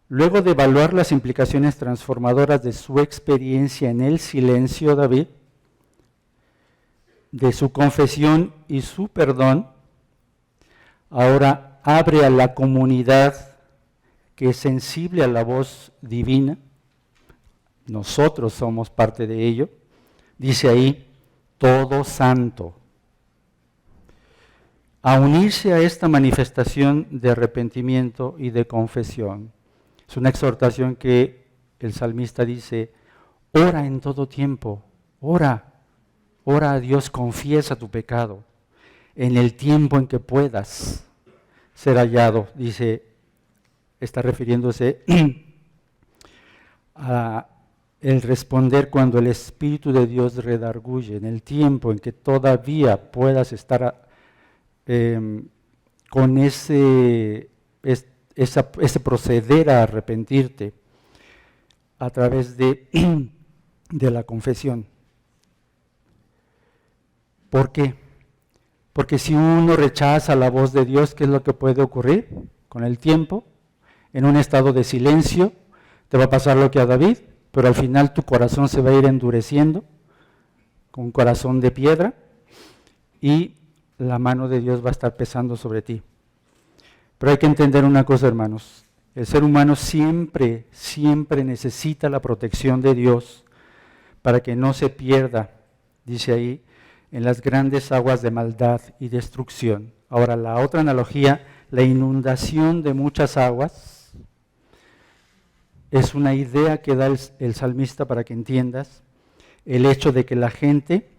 luego de evaluar las implicaciones transformadoras de su experiencia en el silencio, David, de su confesión y su perdón, ahora abre a la comunidad que es sensible a la voz divina. Nosotros somos parte de ello. Dice ahí, todo santo, a unirse a esta manifestación de arrepentimiento y de confesión. Es una exhortación que el salmista dice, ora en todo tiempo, ora a Dios, confiesa tu pecado, en el tiempo en que puedas ser hallado, dice, está refiriéndose a el responder cuando el Espíritu de Dios redarguye, en el tiempo en que todavía puedas estar con ese proceder a arrepentirte a través de la confesión. ¿Por qué? Porque si uno rechaza la voz de Dios, ¿qué es lo que puede ocurrir? Con el tiempo, en un estado de silencio, te va a pasar lo que a David, pero al final tu corazón se va a ir endureciendo, con un corazón de piedra, y la mano de Dios va a estar pesando sobre ti. Pero hay que entender una cosa, hermanos, el ser humano siempre necesita la protección de Dios para que no se pierda, dice ahí, en las grandes aguas de maldad y destrucción. Ahora, la otra analogía, la inundación de muchas aguas, es una idea que da el salmista para que entiendas el hecho de que la gente,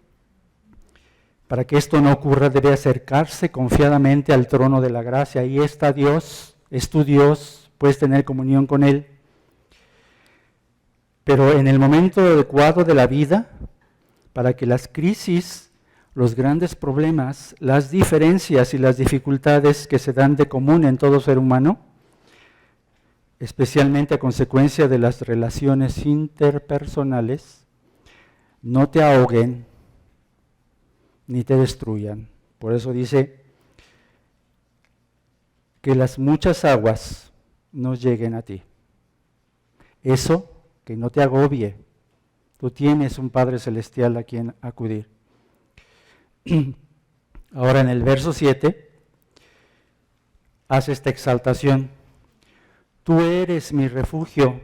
para que esto no ocurra, debe acercarse confiadamente al trono de la gracia. Ahí está Dios, es tu Dios, puedes tener comunión con Él. Pero en el momento adecuado de la vida, para que las crisis, los grandes problemas, las diferencias y las dificultades que se dan de común en todo ser humano, especialmente a consecuencia de las relaciones interpersonales, no te ahoguen ni te destruyan. Por eso dice que las muchas aguas no lleguen a ti. Eso, que no te agobie. Tú tienes un Padre Celestial a quien acudir. Ahora en el verso 7 hace esta exaltación. Tú eres mi refugio,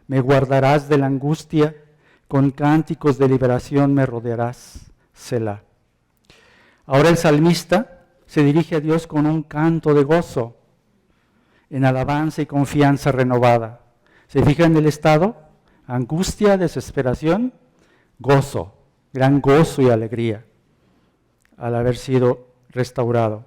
me guardarás de la angustia, con cánticos de liberación me rodearás. Selah. Ahora el salmista se dirige a Dios con un canto de gozo, en alabanza y confianza renovada. ¿Se fija en el estado? Angustia, desesperación, gozo, gran gozo y alegría al haber sido restaurado.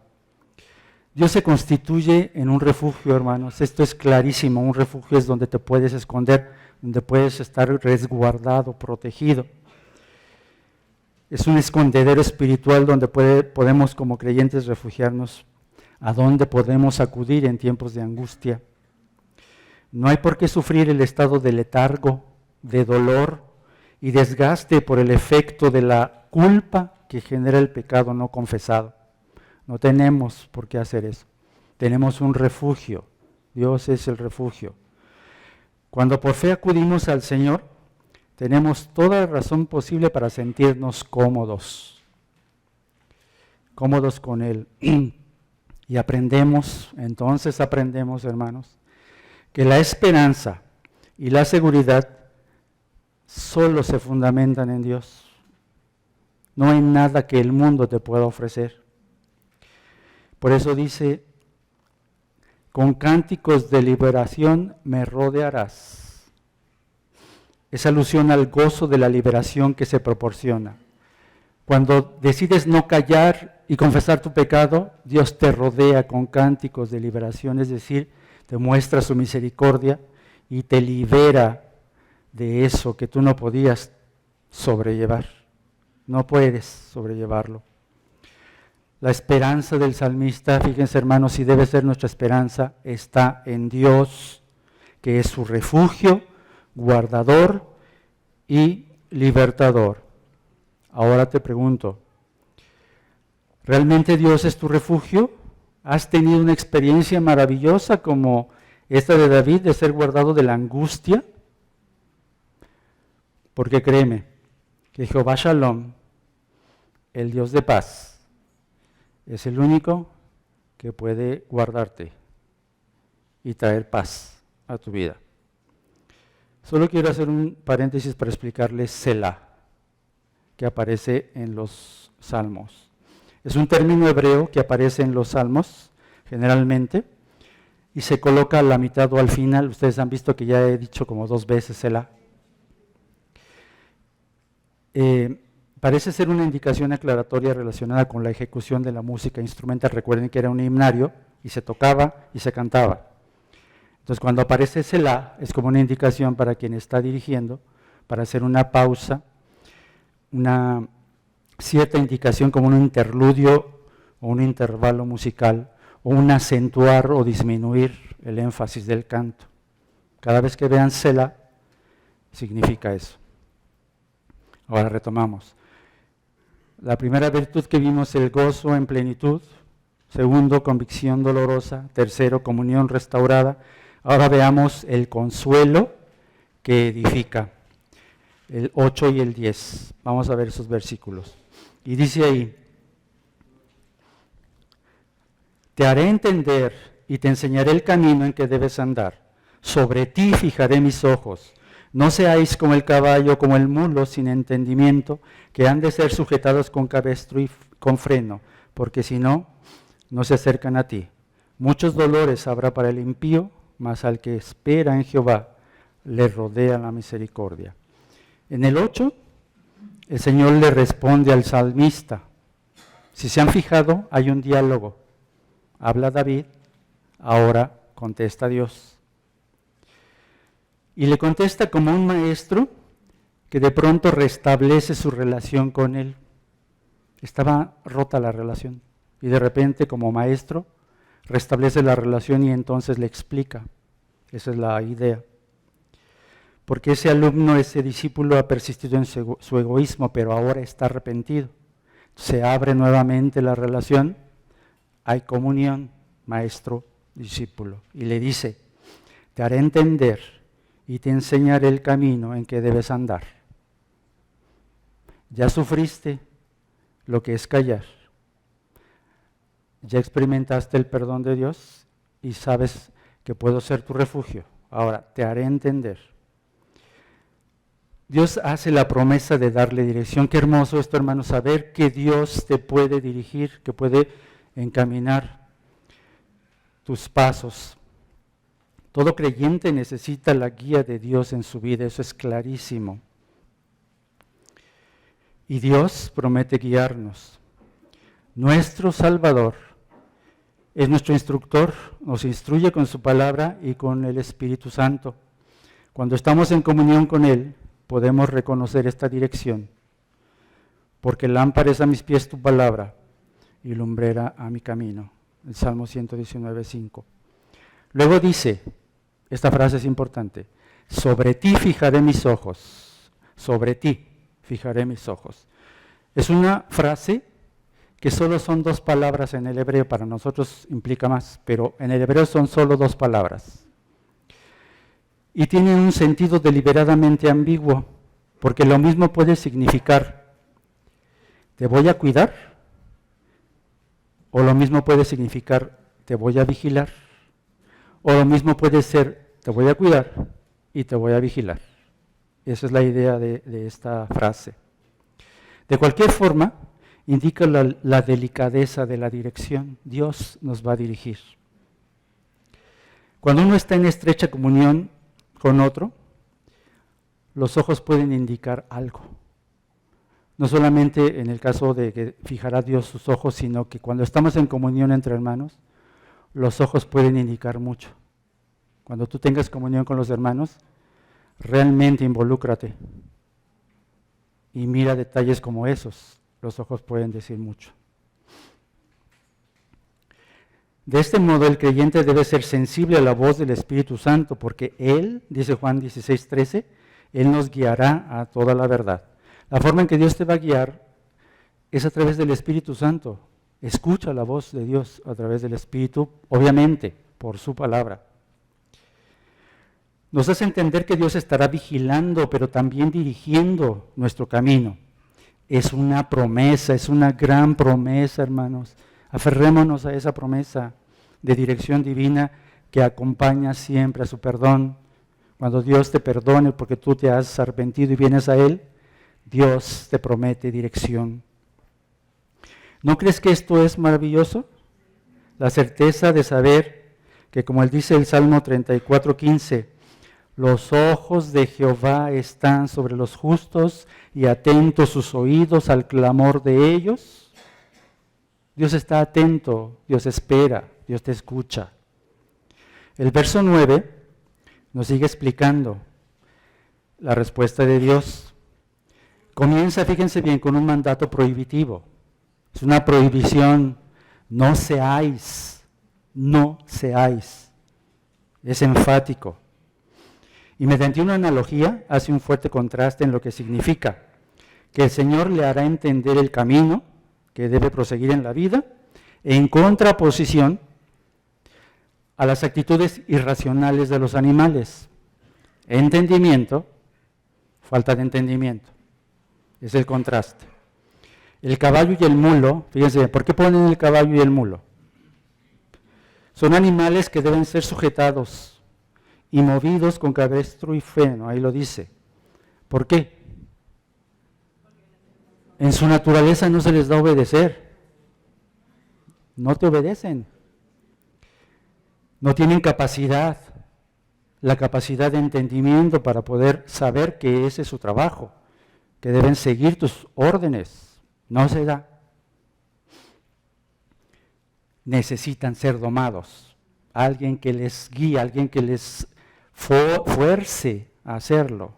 Dios se constituye en un refugio, hermanos. Esto es clarísimo. Un refugio es donde te puedes esconder, donde puedes estar resguardado, protegido. Es un escondedero espiritual donde podemos como creyentes refugiarnos, a donde podemos acudir en tiempos de angustia. No hay por qué sufrir el estado de letargo, de dolor y desgaste por el efecto de la culpa que genera el pecado no confesado. No tenemos por qué hacer eso. Tenemos un refugio. Dios es el refugio. Cuando por fe acudimos al Señor, tenemos toda la razón posible para sentirnos cómodos con Él. Y entonces aprendemos, hermanos, que la esperanza y la seguridad solo se fundamentan en Dios. No hay nada que el mundo te pueda ofrecer. Por eso dice, con cánticos de liberación me rodearás. Es alusión al gozo de la liberación que se proporciona. Cuando decides no callar y confesar tu pecado, Dios te rodea con cánticos de liberación, es decir, te muestra su misericordia y te libera de eso que tú no podías sobrellevar. No puedes sobrellevarlo. La esperanza del salmista, fíjense hermanos, si debe ser nuestra esperanza, está en Dios, que es su refugio, guardador y libertador. Ahora te pregunto, ¿Realmente Dios es tu refugio? ¿Has tenido una experiencia maravillosa como esta de David de ser guardado de la angustia? Porque créeme que Jehová Shalom, el Dios de paz, es el único que puede guardarte y traer paz a tu vida. Solo quiero hacer un paréntesis para explicarles Selah, que aparece en los Salmos. Es un término hebreo que aparece en los Salmos, generalmente, y se coloca a la mitad o al final. Ustedes han visto que ya he dicho como 2 veces Selah. Parece ser una indicación aclaratoria relacionada con la ejecución de la música instrumental. Recuerden que era un himnario y se tocaba y se cantaba. Entonces, cuando aparece Selah, es como una indicación para quien está dirigiendo, para hacer una pausa, una cierta indicación como un interludio o un intervalo musical, o un acentuar o disminuir el énfasis del canto. Cada vez que vean Selah, significa eso. Ahora retomamos. La primera virtud que vimos, el gozo en plenitud. Segundo, convicción dolorosa. Tercero, comunión restaurada. Ahora veamos el consuelo que edifica. El 8 y el 10. Vamos a ver esos versículos. Y dice ahí: te haré entender y te enseñaré el camino en que debes andar. Sobre ti fijaré mis ojos. No seáis como el caballo, como el mulo sin entendimiento, que han de ser sujetados con cabestro y con freno, porque si no, no se acercan a ti. Muchos dolores habrá para el impío, mas al que espera en Jehová le rodea la misericordia. En el 8, el Señor le responde al salmista. Si se han fijado, hay un diálogo. Habla David, ahora contesta Dios. Y le contesta como un maestro que de pronto restablece su relación con él. Estaba rota la relación. Y de repente, como maestro, restablece la relación y entonces le explica. Esa es la idea. Porque ese alumno, ese discípulo ha persistido en su egoísmo, pero ahora está arrepentido. Se abre nuevamente la relación, hay comunión, maestro-discípulo. Y le dice: te haré entender y te enseñaré el camino en que debes andar. Ya sufriste lo que es callar. Ya experimentaste el perdón de Dios y sabes que puedo ser tu refugio. Ahora te haré entender. Dios hace la promesa de darle dirección. Qué hermoso esto, hermanos, saber que Dios te puede dirigir, que puede encaminar tus pasos. Todo creyente necesita la guía de Dios en su vida, eso es clarísimo. Y Dios promete guiarnos. Nuestro Salvador es nuestro instructor, nos instruye con su palabra y con el Espíritu Santo. Cuando estamos en comunión con Él, podemos reconocer esta dirección. Porque lámpara es a mis pies tu palabra y lumbrera a mi camino. El Salmo 119:5. Luego dice, esta frase es importante: sobre ti fijaré mis ojos. Sobre ti fijaré mis ojos. Es una frase que solo son 2 palabras en el hebreo. Para nosotros implica más, pero en el hebreo son solo 2 palabras. Y tiene un sentido deliberadamente ambiguo, porque lo mismo puede significar te voy a cuidar, o lo mismo puede significar te voy a vigilar, o lo mismo puede ser te voy a cuidar y te voy a vigilar. Esa es la idea de esta frase. De cualquier forma, indica la delicadeza de la dirección. Dios nos va a dirigir. Cuando uno está en estrecha comunión con otro, los ojos pueden indicar algo. No solamente en el caso de que fijará Dios sus ojos, sino que cuando estamos en comunión entre hermanos, los ojos pueden indicar mucho. Cuando tú tengas comunión con los hermanos, realmente involúcrate y mira detalles como esos. Los ojos pueden decir mucho. De este modo, el creyente debe ser sensible a la voz del Espíritu Santo, porque Él, dice Juan 16:13, Él nos guiará a toda la verdad. La forma en que Dios te va a guiar es a través del Espíritu Santo. Escucha la voz de Dios a través del Espíritu, obviamente, por su palabra. Nos hace entender que Dios estará vigilando, pero también dirigiendo nuestro camino. Es una promesa, es una gran promesa, hermanos. Aferrémonos a esa promesa de dirección divina que acompaña siempre a su perdón. Cuando Dios te perdone porque tú te has arrepentido y vienes a Él, Dios te promete dirección. ¿No crees que esto es maravilloso? La certeza de saber que, como él dice el Salmo 34:15, los ojos de Jehová están sobre los justos y atentos sus oídos al clamor de ellos. Dios está atento, Dios espera, Dios te escucha. El verso 9 nos sigue explicando la respuesta de Dios. Comienza, fíjense bien, con un mandato prohibitivo. Es una prohibición, no seáis, no seáis. Es enfático. Y mediante una analogía hace un fuerte contraste en lo que significa que el Señor le hará entender el camino que debe proseguir en la vida en contraposición a las actitudes irracionales de los animales. Entendimiento, falta de entendimiento. Es el contraste. El caballo y el mulo, fíjense, ¿por qué ponen el caballo y el mulo? Son animales que deben ser sujetados y movidos con cabestro y freno, ahí lo dice. ¿Por qué? En su naturaleza no se les da obedecer. No te obedecen. No tienen capacidad, la capacidad de entendimiento para poder saber que ese es su trabajo, que deben seguir tus órdenes. No se da. Necesitan ser domados. Alguien que les guíe, alguien que les fuerce a hacerlo.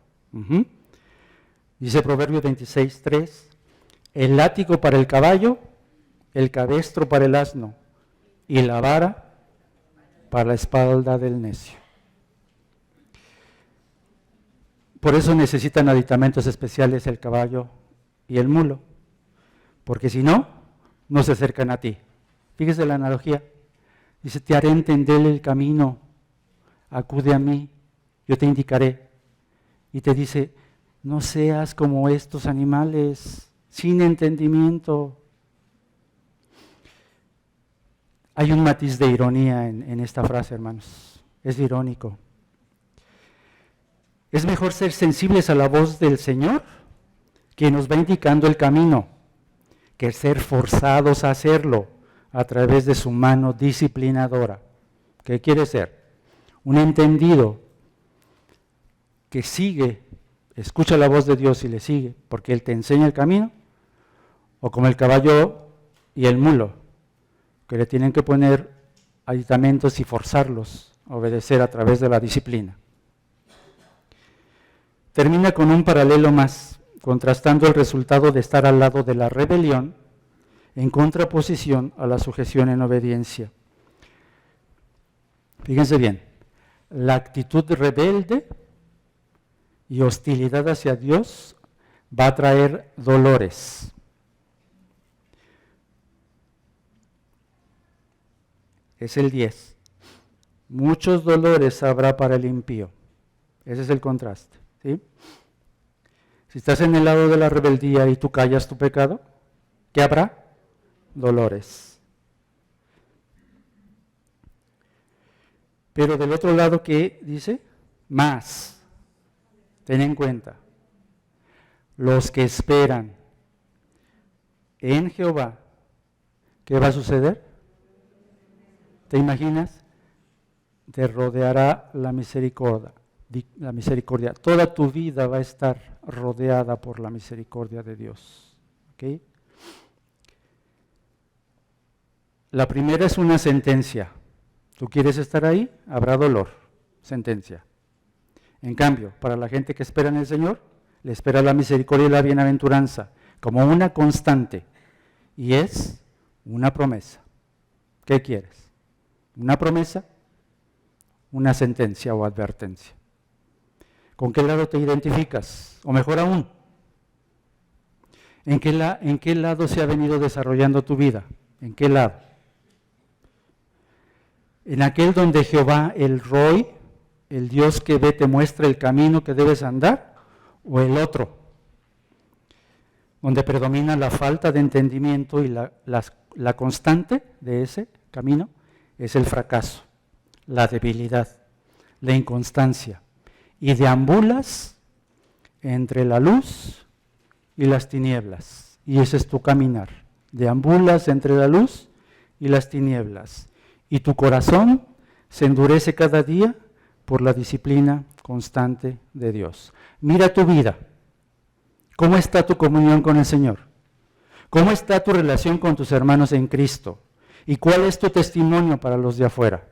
Dice Proverbios 26:3, el látigo para el caballo, el cabestro para el asno, y la vara para la espalda del necio. Por eso necesitan aditamentos especiales el caballo y el mulo, porque si no, no se acercan a ti. Fíjese la analogía. Dice, te haré entender el camino, acude a mí, yo te indicaré. Y te dice, no seas como estos animales, sin entendimiento. Hay un matiz de ironía en esta frase, hermanos. Es irónico. Es mejor ser sensibles a la voz del Señor, que nos va indicando el camino, que ser forzados a hacerlo a través de su mano disciplinadora. ¿Qué quiere ser? Un entendido que sigue, escucha la voz de Dios y le sigue, porque Él te enseña el camino, o como el caballo y el mulo, que le tienen que poner aditamentos y forzarlos a obedecer a través de la disciplina. Termina con un paralelo más, contrastando el resultado de estar al lado de la rebelión en contraposición a la sujeción en obediencia. Fíjense bien, la actitud rebelde y hostilidad hacia Dios va a traer dolores. Es el 10. Muchos dolores habrá para el impío. Ese es el contraste. ¿Sí? Si estás en el lado de la rebeldía y tú callas tu pecado, ¿qué habrá? Dolores. Pero del otro lado, ¿qué dice? Más. Ten en cuenta. Los que esperan en Jehová, ¿qué va a suceder? ¿Te imaginas? Te rodeará la misericordia. La misericordia. Toda tu vida va a estar rodeada por la misericordia de Dios. ¿Okay? La primera es una sentencia. ¿Tú quieres estar ahí? Habrá dolor. Sentencia. En cambio, para la gente que espera en el Señor, le espera la misericordia y la bienaventuranza como una constante. Y es una promesa. ¿Qué quieres? ¿Una promesa? ¿Una sentencia o advertencia? ¿Con qué lado te identificas? O mejor aún, ¿en qué lado se ha venido desarrollando tu vida? ¿En qué lado? En aquel donde Jehová, el Roy, el Dios que ve, te muestra el camino que debes andar, o el otro, donde predomina la falta de entendimiento y la constante de ese camino es el fracaso, la debilidad, la inconstancia, y deambulas entre la luz y las tinieblas, y ese es tu caminar, deambulas entre la luz y las tinieblas, y tu corazón se endurece cada día por la disciplina constante de Dios. Mira tu vida. ¿Cómo está tu comunión con el Señor? ¿Cómo está tu relación con tus hermanos en Cristo? ¿Y cuál es tu testimonio para los de afuera?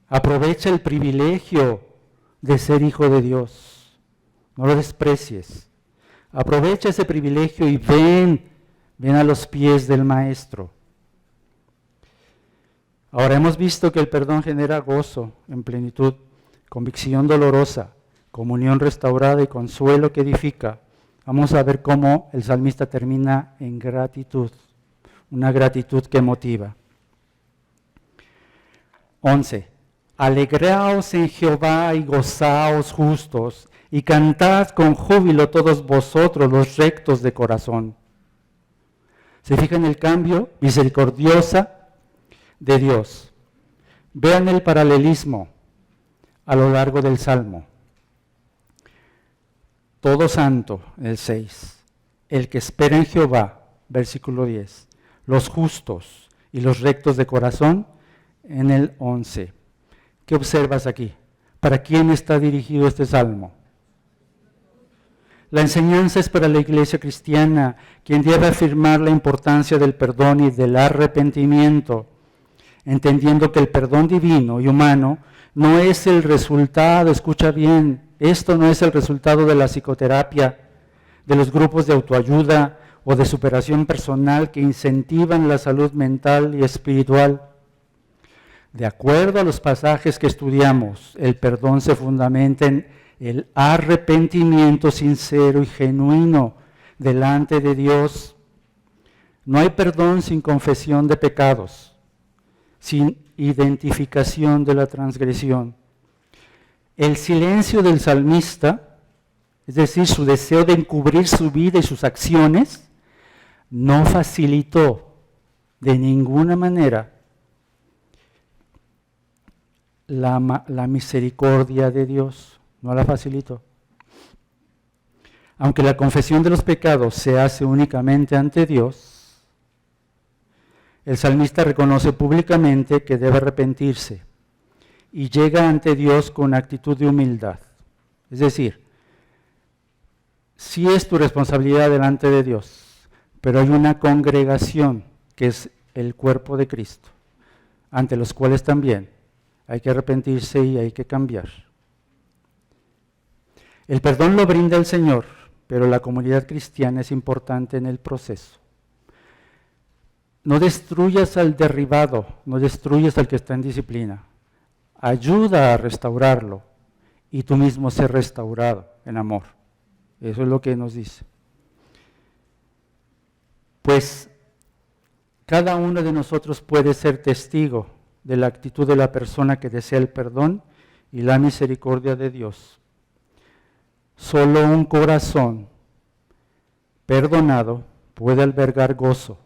Aprovecha el privilegio de ser hijo de Dios. No lo desprecies. Aprovecha ese privilegio y ven a los pies del Maestro. Ahora hemos visto que el perdón genera gozo en plenitud, convicción dolorosa, comunión restaurada y consuelo que edifica. Vamos a ver cómo el salmista termina en gratitud, una gratitud que motiva. 11. Alegraos en Jehová y gozaos justos, y cantad con júbilo todos vosotros los rectos de corazón. ¿Se fijan el cambio? Misericordiosa de Dios. Vean el paralelismo a lo largo del Salmo. Todo santo, el 6. El que espera en Jehová, versículo 10. Los justos y los rectos de corazón, en el 11. ¿Qué observas aquí? ¿Para quién está dirigido este salmo? La enseñanza es para la iglesia cristiana, quien debe afirmar la importancia del perdón y del arrepentimiento, entendiendo que el perdón divino y humano no es el resultado, escucha bien, esto no es el resultado de la psicoterapia, de los grupos de autoayuda o de superación personal que incentivan la salud mental y espiritual. De acuerdo a los pasajes que estudiamos, el perdón se fundamenta en el arrepentimiento sincero y genuino delante de Dios. No hay perdón sin confesión de pecados, sin identificación de la transgresión. El silencio del salmista, es decir, su deseo de encubrir su vida y sus acciones, no facilitó de ninguna manera la misericordia de Dios, no la facilitó. Aunque la confesión de los pecados se hace únicamente ante Dios, el salmista reconoce públicamente que debe arrepentirse y llega ante Dios con actitud de humildad. Es decir, sí es tu responsabilidad delante de Dios, pero hay una congregación que es el cuerpo de Cristo, ante los cuales también hay que arrepentirse y hay que cambiar. El perdón lo brinda el Señor, pero la comunidad cristiana es importante en el proceso. No destruyas al derribado, no destruyas al que está en disciplina. Ayuda a restaurarlo y tú mismo ser restaurado en amor. Eso es lo que nos dice. Pues cada uno de nosotros puede ser testigo de la actitud de la persona que desea el perdón y la misericordia de Dios. Solo un corazón perdonado puede albergar gozo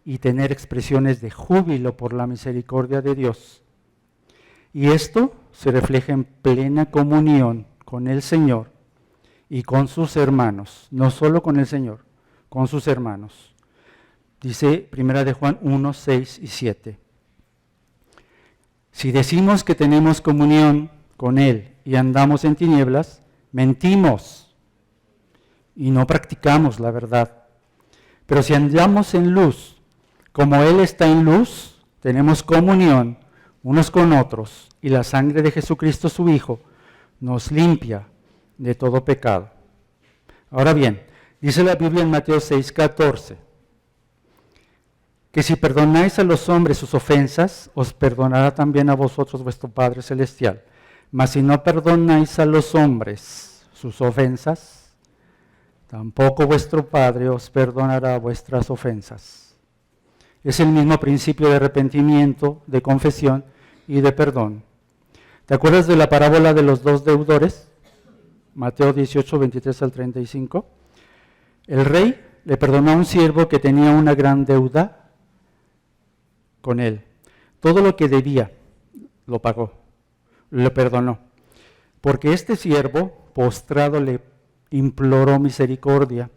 y tener expresiones de júbilo por la misericordia de Dios. Y esto se refleja en plena comunión con el Señor y con sus hermanos, no solo con el Señor, con sus hermanos. Dice 1 de Juan 1, 6 y 7. Si decimos que tenemos comunión con Él y andamos en tinieblas, mentimos y no practicamos la verdad. Pero si andamos en luz, como Él está en luz, tenemos comunión unos con otros, y la sangre de Jesucristo su Hijo nos limpia de todo pecado. Ahora bien, dice la Biblia en Mateo 6:14, que si perdonáis a los hombres sus ofensas, os perdonará también a vosotros vuestro Padre Celestial. Mas si no perdonáis a los hombres sus ofensas, tampoco vuestro Padre os perdonará vuestras ofensas. Es el mismo principio de arrepentimiento, de confesión y de perdón. ¿Te acuerdas de la parábola de los dos deudores? Mateo 18, 23 al 35. El rey le perdonó a un siervo que tenía una gran deuda con él. Todo lo que debía lo pagó, lo perdonó. Porque este siervo, postrado, le imploró misericordia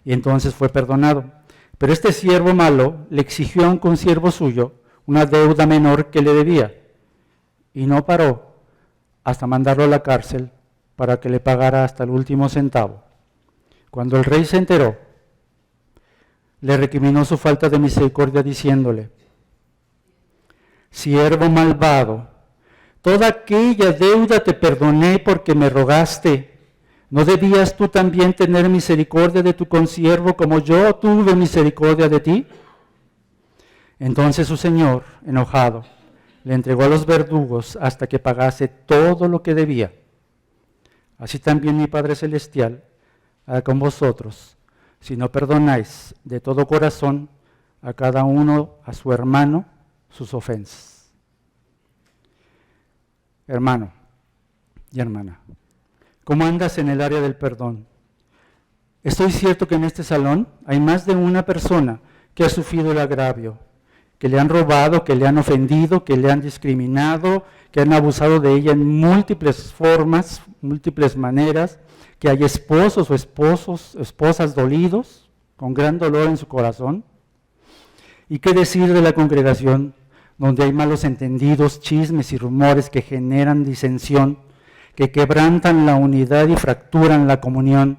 y entonces fue perdonado. Pero este siervo malo le exigió a un consiervo suyo una deuda menor que le debía y no paró hasta mandarlo a la cárcel para que le pagara hasta el último centavo. Cuando el rey se enteró, le recriminó su falta de misericordia diciéndole: siervo malvado, toda aquella deuda te perdoné porque me rogaste. ¿No debías tú también tener misericordia de tu consiervo como yo tuve misericordia de ti? Entonces su señor, enojado, le entregó a los verdugos hasta que pagase todo lo que debía. Así también mi Padre Celestial hará con vosotros, si no perdonáis de todo corazón a cada uno, a su hermano, sus ofensas. Hermano y hermana, ¿cómo andas en el área del perdón? Estoy cierto que en este salón hay más de una persona que ha sufrido el agravio, que le han robado, que le han ofendido, que le han discriminado, que han abusado de ella en múltiples formas, múltiples maneras, que hay esposos o esposas dolidos, con gran dolor en su corazón. ¿Y qué decir de la congregación, donde hay malos entendidos, chismes y rumores que generan disensión, que quebrantan la unidad y fracturan la comunión?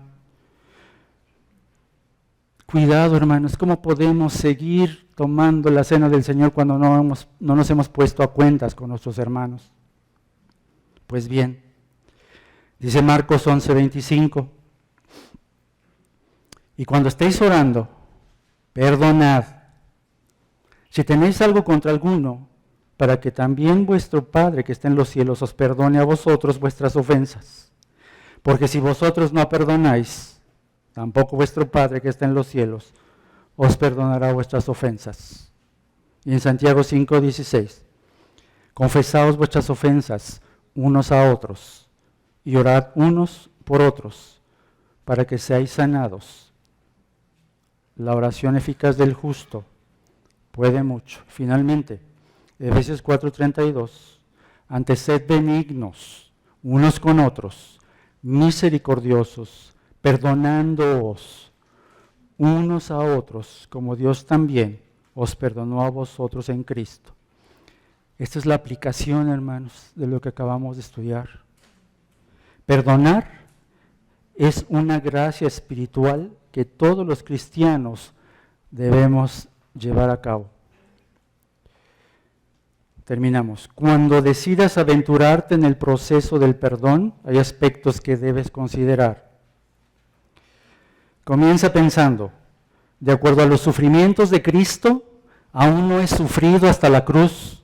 Cuidado, hermanos, ¿cómo podemos seguir tomando la cena del Señor cuando no nos hemos puesto a cuentas con nuestros hermanos? Pues bien, dice Marcos 11:25, y cuando estéis orando, perdonad, si tenéis algo contra alguno, para que también vuestro Padre que está en los cielos os perdone a vosotros vuestras ofensas. Porque si vosotros no perdonáis, tampoco vuestro Padre que está en los cielos os perdonará vuestras ofensas. Y en Santiago 5:16, confesaos vuestras ofensas unos a otros y orad unos por otros para que seáis sanados. La oración eficaz del justo puede mucho. Finalmente, Efesios 4:32, antes sed benignos unos con otros, misericordiosos, perdonándoos unos a otros, como Dios también os perdonó a vosotros en Cristo. Esta es la aplicación, hermanos, de lo que acabamos de estudiar. Perdonar es una gracia espiritual que todos los cristianos debemos llevar a cabo. Terminamos. Cuando decidas aventurarte en el proceso del perdón, hay aspectos que debes considerar. Comienza pensando, de acuerdo a los sufrimientos de Cristo, aún no he sufrido hasta la cruz,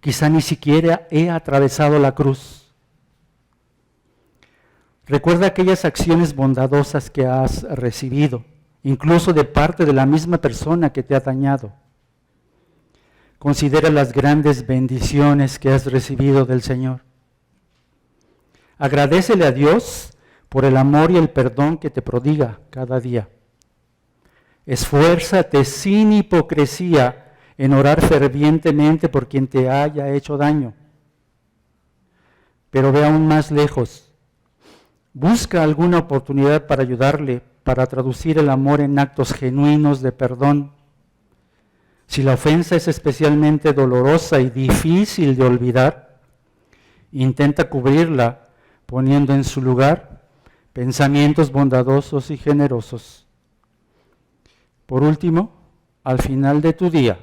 quizá ni siquiera he atravesado la cruz. Recuerda aquellas acciones bondadosas que has recibido, incluso de parte de la misma persona que te ha dañado. Considera las grandes bendiciones que has recibido del Señor. Agradécele a Dios por el amor y el perdón que te prodiga cada día. Esfuérzate sin hipocresía en orar fervientemente por quien te haya hecho daño. Pero ve aún más lejos. Busca alguna oportunidad para ayudarle, para traducir el amor en actos genuinos de perdón. Si la ofensa es especialmente dolorosa y difícil de olvidar, intenta cubrirla poniendo en su lugar pensamientos bondadosos y generosos. Por último, al final de tu día,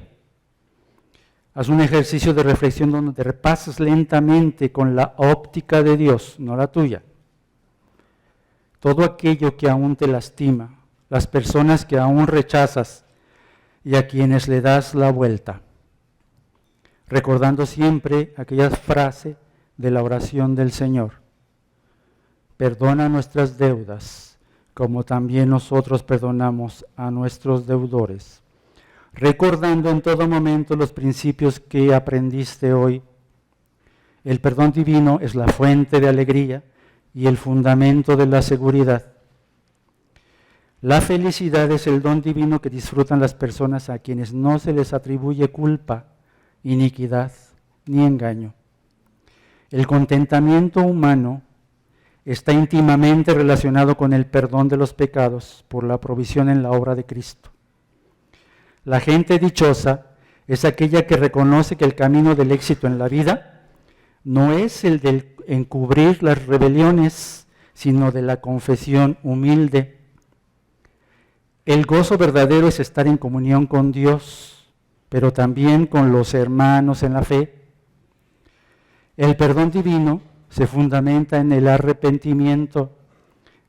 haz un ejercicio de reflexión donde te repases lentamente con la óptica de Dios, no la tuya, todo aquello que aún te lastima, las personas que aún rechazas y a quienes le das la vuelta, recordando siempre aquella frase de la oración del Señor: perdona nuestras deudas, como también nosotros perdonamos a nuestros deudores. recordando en todo momento los principios que aprendiste hoy. El perdón divino es la fuente de alegría y el fundamento de la seguridad. La felicidad es el don divino que disfrutan las personas a quienes no se les atribuye culpa, iniquidad ni engaño. El contentamiento humano está íntimamente relacionado con el perdón de los pecados por la provisión en la obra de Cristo. La gente dichosa es aquella que reconoce que el camino del éxito en la vida no es el de encubrir las rebeliones, sino de la confesión humilde. El gozo verdadero es estar en comunión con Dios, pero también con los hermanos en la fe. El perdón divino se fundamenta en el arrepentimiento,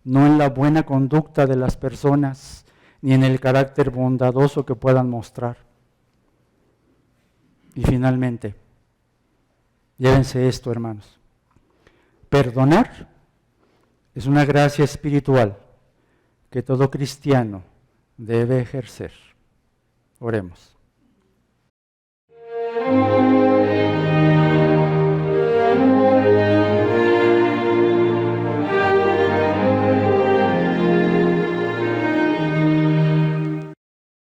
no en la buena conducta de las personas, ni en el carácter bondadoso que puedan mostrar. Y finalmente, llévense esto, hermanos. Perdonar es una gracia espiritual que todo cristiano debe ejercer. Oremos.